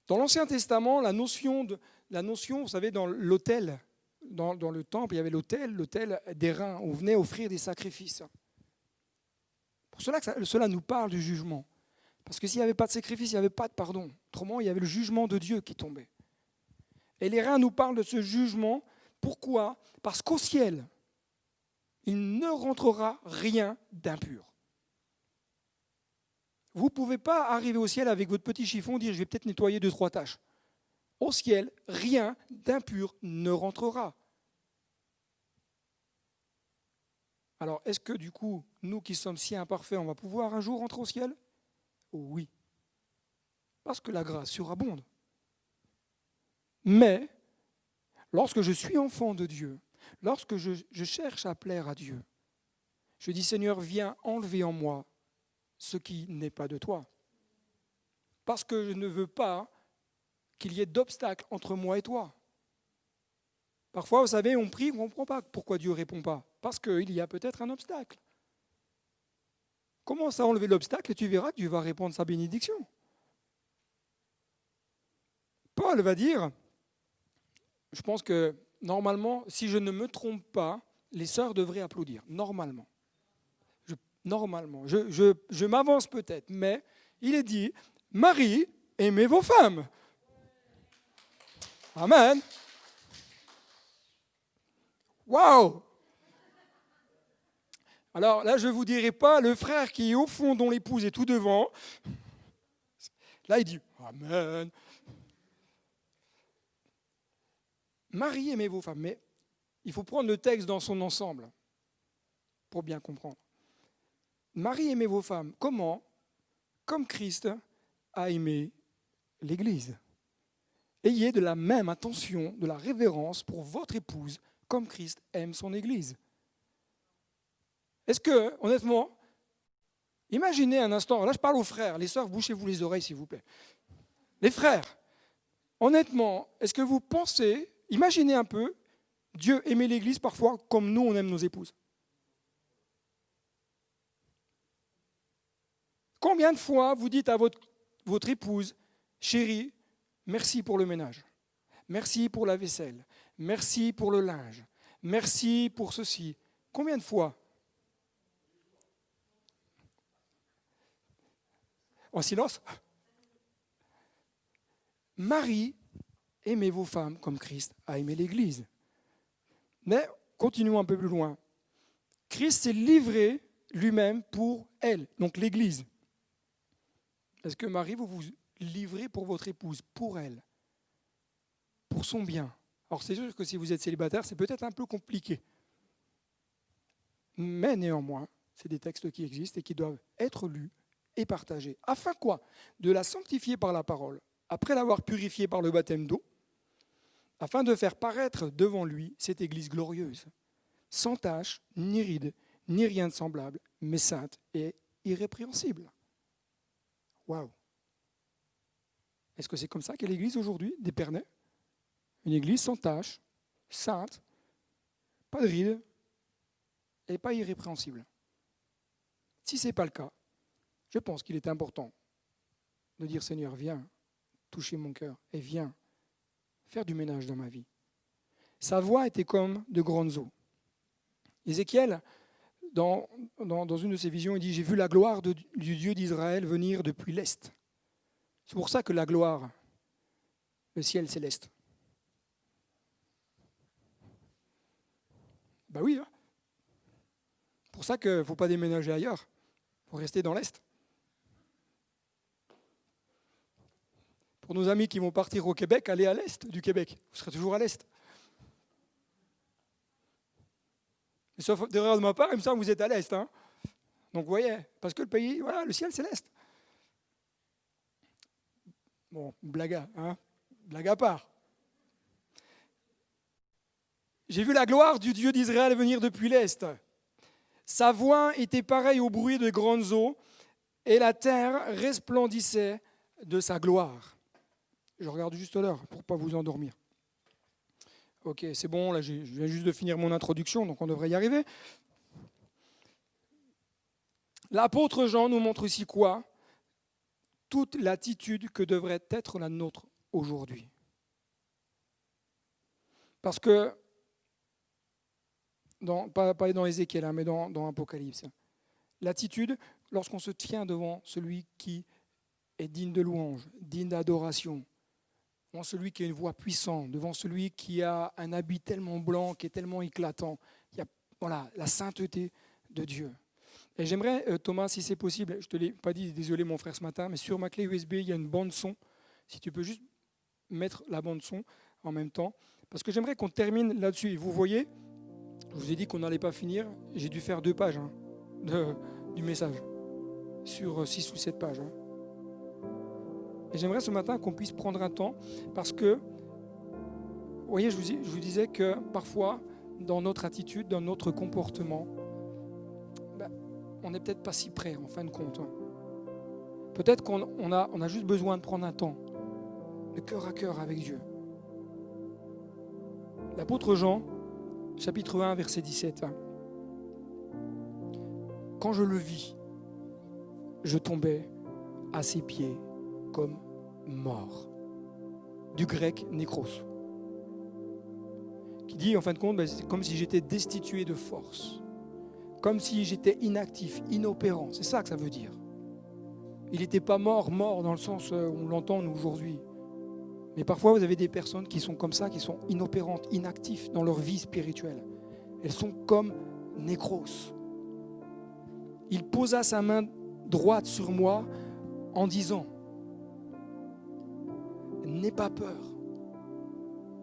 Dans l'Ancien Testament, la notion, vous savez, dans l'autel, dans le temple, il y avait l'autel des reins, on venait offrir des sacrifices. Pour cela que cela nous parle du jugement. Parce que s'il n'y avait pas de sacrifice, il n'y avait pas de pardon. Autrement, il y avait le jugement de Dieu qui tombait. Et les reins nous parlent de ce jugement. Pourquoi? Parce qu'au ciel, il ne rentrera rien d'impur. Vous ne pouvez pas arriver au ciel avec votre petit chiffon et dire « je vais peut-être nettoyer 2-3 tâches ». Au ciel, rien d'impur ne rentrera. Alors, est-ce que du coup, nous qui sommes si imparfaits, on va pouvoir un jour rentrer au ciel? Oui. Parce que la grâce surabonde. Mais, lorsque je suis enfant de Dieu, lorsque je cherche à plaire à Dieu, je dis « Seigneur, viens enlever en moi ce qui n'est pas de toi. » Parce que je ne veux pas qu'il y ait d'obstacles entre moi et toi. Parfois, vous savez, on prie, on ne comprend pas pourquoi Dieu ne répond pas. Parce qu'il y a peut-être un obstacle. Commence à enlever l'obstacle et tu verras que Dieu va répondre sa bénédiction. Paul va dire, je pense que normalement, si je ne me trompe pas, les sœurs devraient applaudir, normalement. Je m'avance peut-être, mais il est dit, Marie, aimez vos femmes. Amen. Waouh! Alors là, je ne vous dirai pas le frère qui est au fond, dont l'épouse est tout devant. Là, il dit Amen. Marie, aimez vos femmes. Mais il faut prendre le texte dans son ensemble pour bien comprendre. Marie, aimez vos femmes. Comment? Comme Christ a aimé l'Église. Ayez de la même attention, de la révérence pour votre épouse, comme Christ aime son Église. Est-ce que, honnêtement, imaginez un instant, là je parle aux frères, les sœurs, bouchez-vous les oreilles s'il vous plaît. Les frères, honnêtement, est-ce que vous pensez, imaginez un peu, Dieu aimait l'Église parfois comme nous on aime nos épouses. Combien de fois vous dites à votre épouse, chérie, merci pour le ménage, merci pour la vaisselle, merci pour le linge, merci pour ceci. Combien de fois? En silence? Marie, aimez vos femmes comme Christ a aimé l'Église. Mais continuons un peu plus loin. Christ s'est livré lui-même pour elle, donc l'Église. Est-ce que Marie, vous vous livrez pour votre épouse, pour elle, pour son bien? Alors c'est sûr que si vous êtes célibataire, c'est peut-être un peu compliqué. Mais néanmoins, c'est des textes qui existent et qui doivent être lus et partagés. Afin quoi? De la sanctifier par la parole, après l'avoir purifiée par le baptême d'eau, afin de faire paraître devant lui cette Église glorieuse, sans tache, ni ride, ni rien de semblable, mais sainte et irrépréhensible. Waouh! Est-ce que c'est comme ça qu'est l'Église aujourd'hui d'Épernay? Une Église sans tache, sainte, pas de rides et pas irrépréhensible. Si ce n'est pas le cas, je pense qu'il est important de dire Seigneur, viens toucher mon cœur et viens faire du ménage dans ma vie. Sa voix était comme de grandes eaux. Ézéchiel, dans une de ses visions, il dit « J'ai vu la gloire du Dieu d'Israël venir depuis l'Est ». C'est pour ça que la gloire, le ciel céleste. Ben oui, hein. C'est pour ça qu'il ne faut pas déménager ailleurs, il faut rester dans l'Est. Pour nos amis qui vont partir au Québec, allez à l'Est du Québec, vous serez toujours à l'Est. Et sauf d'erreur de ma part, il me semble que vous êtes à l'Est. Hein. Donc vous voyez, parce que le pays, voilà, le ciel c'est l'Est. Bon, blague à part. J'ai vu la gloire du Dieu d'Israël venir depuis l'Est. Sa voix était pareille au bruit de grandes eaux et la terre resplendissait de sa gloire. Je regarde juste l'heure pour ne pas vous endormir. Ok, c'est bon, là je viens juste de finir mon introduction, donc on devrait y arriver. L'apôtre Jean nous montre ici quoi? Toute l'attitude que devrait être la nôtre aujourd'hui. Parce que, pas dans Ézéchiel, hein, mais dans Apocalypse, l'attitude, lorsqu'on se tient devant celui qui est digne de louange, digne d'adoration, devant celui qui a une voix puissante, devant celui qui a un habit tellement blanc, qui est tellement éclatant, il y a la sainteté de Dieu. Et j'aimerais, Thomas, si c'est possible, je ne te l'ai pas dit, désolé mon frère ce matin, mais sur ma clé USB, il y a une bande son. Si tu peux juste mettre la bande son en même temps, parce que j'aimerais qu'on termine là-dessus. Vous voyez, je vous ai dit qu'on n'allait pas finir, j'ai dû faire 2 pages du message, sur 6 ou 7 pages. Hein. Et j'aimerais ce matin qu'on puisse prendre un temps, parce que, vous voyez, je vous disais que parfois, dans notre attitude, dans notre comportement, on n'est peut-être pas si prêt en fin de compte. Peut-être qu'on a juste besoin de prendre un temps, de cœur à cœur avec Dieu. L'apôtre Jean, chapitre 1, verset 17. Quand je le vis, je tombais à ses pieds comme mort. Du grec nékros, qui dit en fin de compte, c'est comme si j'étais destitué de force. Comme si j'étais inactif, inopérant. C'est ça que ça veut dire. Il n'était pas mort dans le sens où on l'entend nous aujourd'hui. Mais parfois, vous avez des personnes qui sont comme ça, qui sont inopérantes, inactives dans leur vie spirituelle. Elles sont comme nékros. Il posa sa main droite sur moi en disant « N'aie pas peur.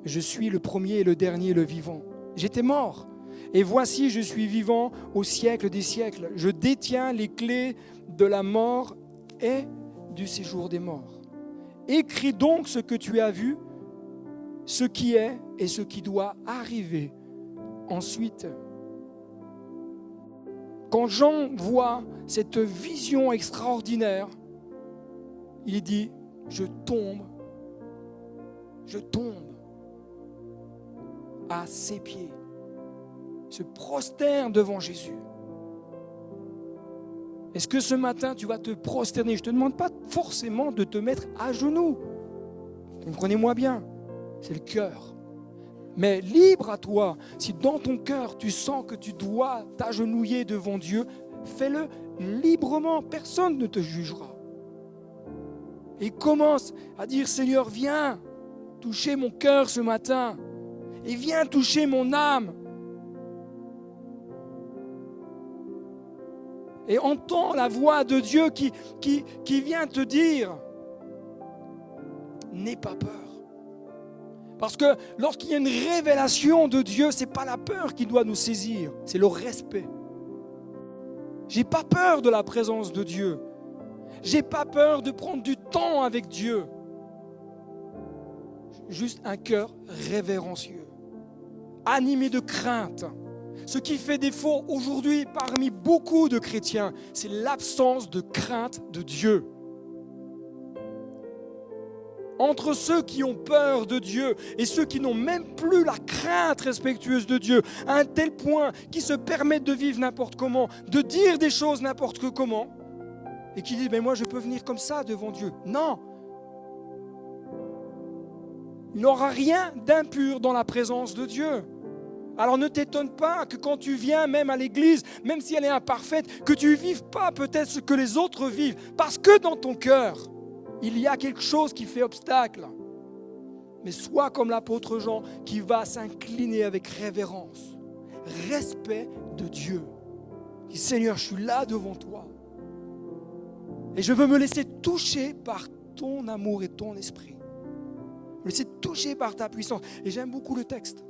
Je suis le premier et le dernier, le vivant. » J'étais mort. Et voici, je suis vivant au siècle des siècles. Je détiens les clés de la mort et du séjour des morts. Écris donc ce que tu as vu, ce qui est et ce qui doit arriver. Ensuite, quand Jean voit cette vision extraordinaire, il dit, je tombe à ses pieds. Se prosterne devant Jésus. Est-ce que ce matin tu vas te prosterner? Je ne te demande pas forcément de te mettre à genoux. Comprenez-moi bien, c'est le cœur. Mais libre à toi, si dans ton cœur tu sens que tu dois t'agenouiller devant Dieu, fais-le librement, personne ne te jugera. Et commence à dire, Seigneur, viens toucher mon cœur ce matin et viens toucher mon âme. Et entends la voix de Dieu qui vient te dire, n'aie pas peur. Parce que lorsqu'il y a une révélation de Dieu, ce n'est pas la peur qui doit nous saisir, c'est le respect. J'ai pas peur de la présence de Dieu. J'ai pas peur de prendre du temps avec Dieu. Juste un cœur révérencieux, animé de crainte. Ce qui fait défaut aujourd'hui parmi beaucoup de chrétiens, c'est l'absence de crainte de Dieu. entre ceux qui ont peur de Dieu et ceux qui n'ont même plus la crainte respectueuse de Dieu, à un tel point qu'ils se permettent de vivre n'importe comment, de dire des choses n'importe comment, et qui disent, mais moi je peux venir comme ça devant Dieu. Non! Il n'aura rien d'impur dans la présence de Dieu. Alors ne t'étonne pas que quand tu viens même à l'église, même si elle est imparfaite, que tu ne vives pas peut-être ce que les autres vivent, parce que dans ton cœur, il y a quelque chose qui fait obstacle. Mais sois comme l'apôtre Jean qui va s'incliner avec révérence, respect de Dieu. Il dit, Seigneur, je suis là devant toi. Et je veux me laisser toucher par ton amour et ton esprit. Me laisser toucher par ta puissance. Et j'aime beaucoup le texte.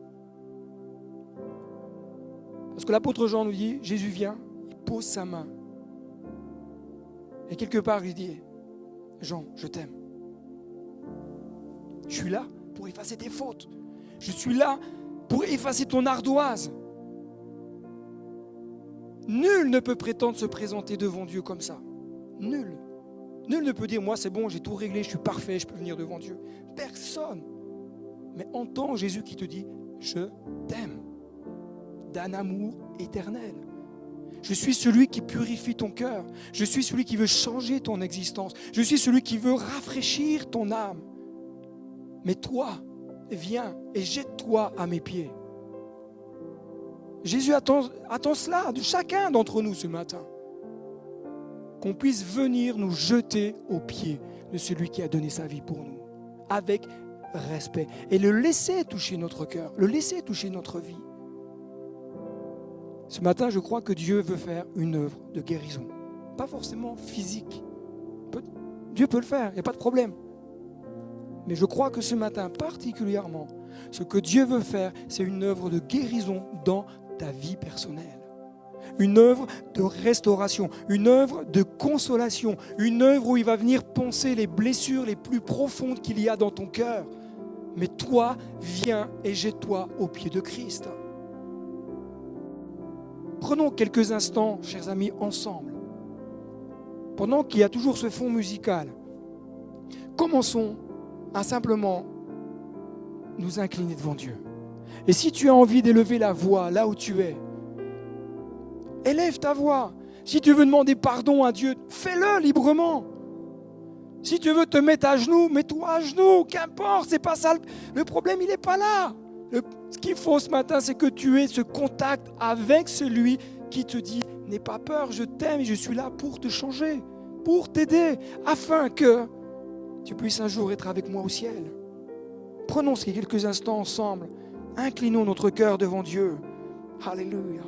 Parce que l'apôtre Jean nous dit, Jésus vient, il pose sa main. Et quelque part, il dit, Jean, je t'aime. Je suis là pour effacer tes fautes. Je suis là pour effacer ton ardoise. Nul ne peut prétendre se présenter devant Dieu comme ça. Nul. Nul ne peut dire, moi c'est bon, j'ai tout réglé, je suis parfait, je peux venir devant Dieu. Personne. Mais entends Jésus qui te dit, je t'aime. D'un amour éternel. Je suis celui qui purifie ton cœur. Je suis celui qui veut changer ton existence. Je suis celui qui veut rafraîchir ton âme. Mais toi, viens et jette-toi à mes pieds. Jésus attend cela de chacun d'entre nous ce matin. Qu'on puisse venir nous jeter aux pieds de celui qui a donné sa vie pour nous. Avec respect. Et le laisser toucher notre cœur. Le laisser toucher notre vie. Ce matin, je crois que Dieu veut faire une œuvre de guérison. Pas forcément physique. Dieu peut le faire, il n'y a pas de problème. Mais je crois que ce matin, particulièrement, ce que Dieu veut faire, c'est une œuvre de guérison dans ta vie personnelle. Une œuvre de restauration, une œuvre de consolation, une œuvre où il va venir poncer les blessures les plus profondes qu'il y a dans ton cœur. Mais toi, viens et jette-toi aux pieds de Christ. Prenons quelques instants, chers amis, ensemble. Pendant qu'il y a toujours ce fond musical, commençons à simplement nous incliner devant Dieu. Et si tu as envie d'élever la voix là où tu es, élève ta voix. Si tu veux demander pardon à Dieu, fais-le librement. Si tu veux te mettre à genoux, mets-toi à genoux, qu'importe, c'est pas ça. Le problème, il n'est pas là. Ce qu'il faut ce matin, c'est que tu aies ce contact avec celui qui te dit « N'aie pas peur, je t'aime et je suis là pour te changer, pour t'aider, afin que tu puisses un jour être avec moi au ciel. » Prenons ces quelques instants ensemble, inclinons notre cœur devant Dieu. Alléluia.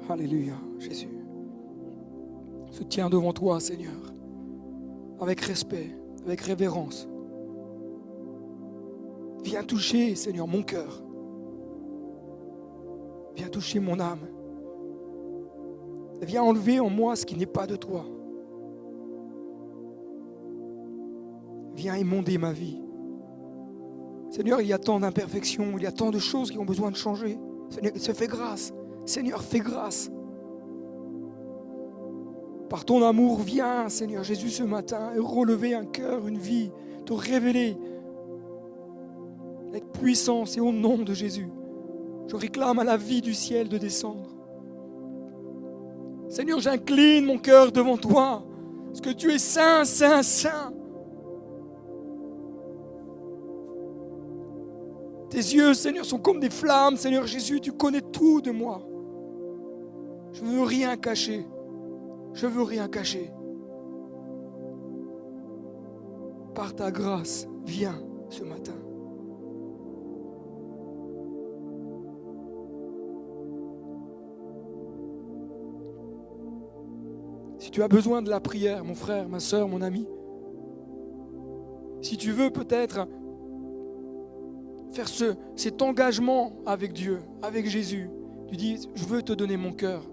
Alléluia, Jésus. Je se tiens devant toi, Seigneur, avec respect, avec révérence. Viens toucher, Seigneur, mon cœur. Viens toucher mon âme. Viens enlever en moi ce qui n'est pas de toi. Viens émonder ma vie. Seigneur, il y a tant d'imperfections, il y a tant de choses qui ont besoin de changer. Seigneur, se fais grâce. Seigneur, fais grâce. Par ton amour, viens, Seigneur Jésus, ce matin, et relever un cœur, une vie, te révéler avec puissance et au nom de Jésus. Je réclame à la vie du ciel de descendre. Seigneur, j'incline mon cœur devant toi, parce que tu es saint, saint, saint. Tes yeux, Seigneur, sont comme des flammes. Seigneur Jésus, tu connais tout de moi. Je ne veux rien cacher. Je veux rien cacher. Par ta grâce, viens ce matin. Si tu as besoin de la prière, mon frère, ma soeur, mon ami, si tu veux peut-être faire cet engagement avec Dieu, avec Jésus, Tu dis, je veux te donner mon cœur.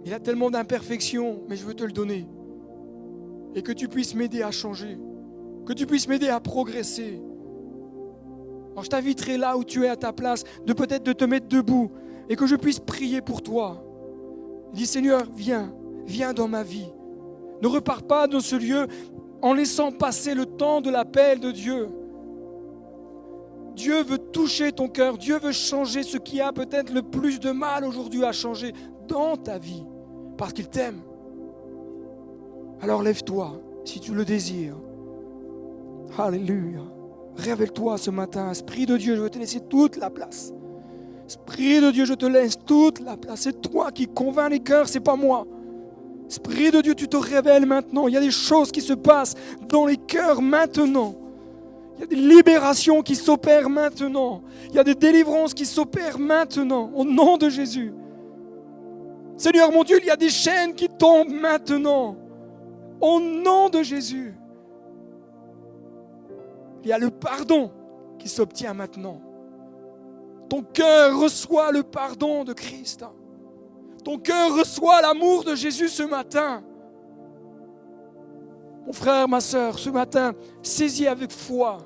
Il a tellement d'imperfections, mais je veux te le donner. Et que tu puisses m'aider à changer. Que tu puisses m'aider à progresser. Alors je t'inviterai là où tu es à ta place, de peut-être de te mettre debout et que je puisse prier pour toi. Dis Seigneur, viens dans ma vie. Ne repars pas dans ce lieu en laissant passer le temps de l'appel de Dieu. Dieu veut toucher ton cœur, Dieu veut changer ce qui a peut-être le plus de mal aujourd'hui à changer dans ta vie, parce qu'il t'aime. Alors lève-toi si tu le désires. Alléluia. Révèle-toi ce matin. Esprit de Dieu, je veux te laisser toute la place. Esprit de Dieu, je te laisse toute la place. C'est toi qui convainc les cœurs, c'est pas moi. Esprit de Dieu, tu te révèles maintenant. Il y a des choses qui se passent dans les cœurs maintenant. Il y a des libérations qui s'opèrent maintenant. Il y a des délivrances qui s'opèrent maintenant. Au nom de Jésus. Seigneur mon Dieu, il y a des chaînes qui tombent maintenant. Au nom de Jésus. Il y a le pardon qui s'obtient maintenant. Ton cœur reçoit le pardon de Christ. Ton cœur reçoit l'amour de Jésus ce matin. Mon frère, ma sœur, ce matin, saisis avec foi.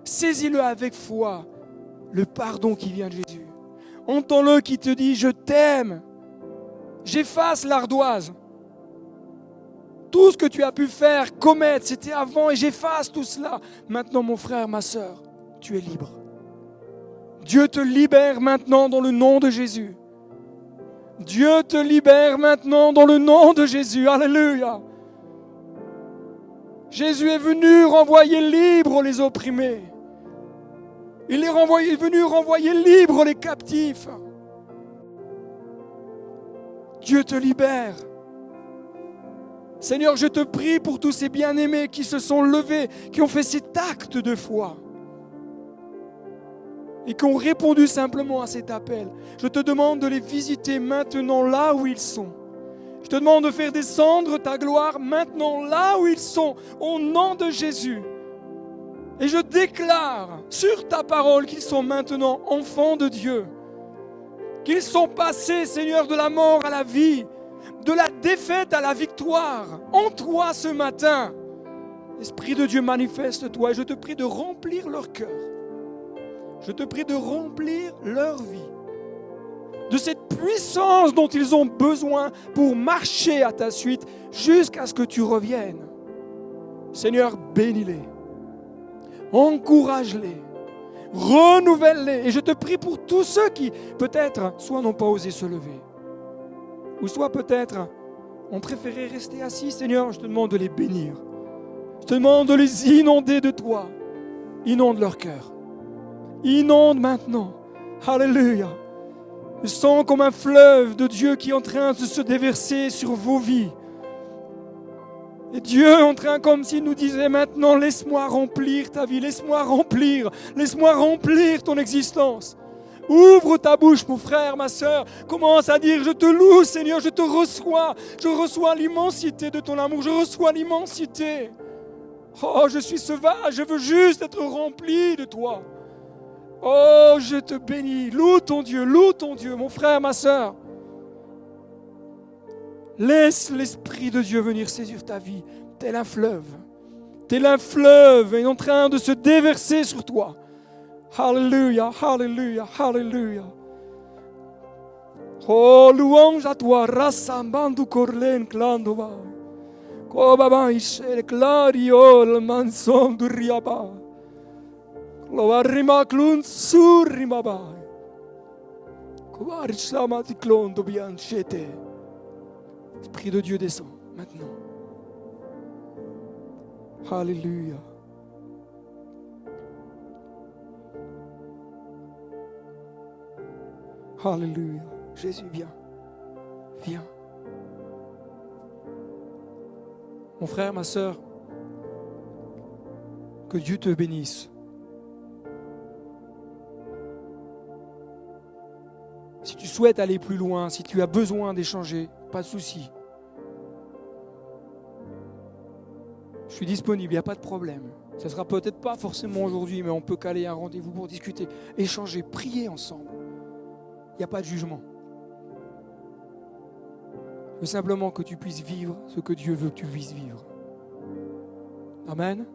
Saisis-le avec foi. Le pardon qui vient de Jésus. Entends-le qui te dit, je t'aime. J'efface l'ardoise. Tout ce que tu as pu faire, commettre, c'était avant et j'efface tout cela. Maintenant, mon frère, ma sœur, tu es libre. Dieu te libère maintenant dans le nom de Jésus. Dieu te libère maintenant dans le nom de Jésus. Alléluia. Jésus est venu renvoyer libres les opprimés. Il est venu renvoyer libres les captifs. Dieu te libère. Seigneur, je te prie pour tous ces bien-aimés qui se sont levés, qui ont fait cet acte de foi et qui ont répondu simplement à cet appel. Je te demande de les visiter maintenant là où ils sont. Je te demande de faire descendre ta gloire maintenant là où ils sont, au nom de Jésus. Et je déclare sur ta parole qu'ils sont maintenant enfants de Dieu, qu'ils sont passés, Seigneur, de la mort à la vie, de la défaite à la victoire, en toi ce matin. Esprit de Dieu, manifeste-toi et je te prie de remplir leur cœur. Je te prie de remplir leur vie, de cette puissance dont ils ont besoin pour marcher à ta suite jusqu'à ce que tu reviennes. Seigneur, bénis-les, encourage-les, renouvelle-les. Et je te prie pour tous ceux qui, peut-être, soit n'ont pas osé se lever, ou soit peut-être ont préféré rester assis. Seigneur, je te demande de les bénir. Je te demande de les inonder de toi. Inonde leur cœur. Inonde maintenant. Alléluia. Je sens comme un fleuve de Dieu qui est en train de se déverser sur vos vies. Et Dieu est en train comme s'il nous disait maintenant, laisse-moi remplir ta vie, laisse-moi remplir ton existence. Ouvre ta bouche, mon frère, ma sœur. Commence à dire, je te loue, Seigneur, je te reçois. Je reçois l'immensité de ton amour, je reçois l'immensité. Oh, je suis sauvage, je veux juste être rempli de toi. Oh, je te bénis. Loue ton Dieu, mon frère, ma sœur. Laisse l'Esprit de Dieu venir saisir ta vie, tel un fleuve. Tel un fleuve est en train de se déverser sur toi. Alléluia, alléluia, alléluia. Oh, louange à toi, rassambandu corlen clandova. Kobaba ishel clario le manson du riaba. Lovarima clun surrimaba. Kovarchama di clondo bianchete. Esprit de Dieu descend maintenant. Alléluia. Alléluia. Jésus, viens. Viens. Mon frère, ma sœur, que Dieu te bénisse. Si tu souhaites aller plus loin, si tu as besoin d'échanger, pas de souci. Je suis disponible, il n'y a pas de problème. Ça ne sera peut-être pas forcément aujourd'hui, mais on peut caler un rendez-vous pour discuter, échanger, prier ensemble. Il n'y a pas de jugement. Je veux simplement que tu puisses vivre ce que Dieu veut que tu puisses vivre. Amen.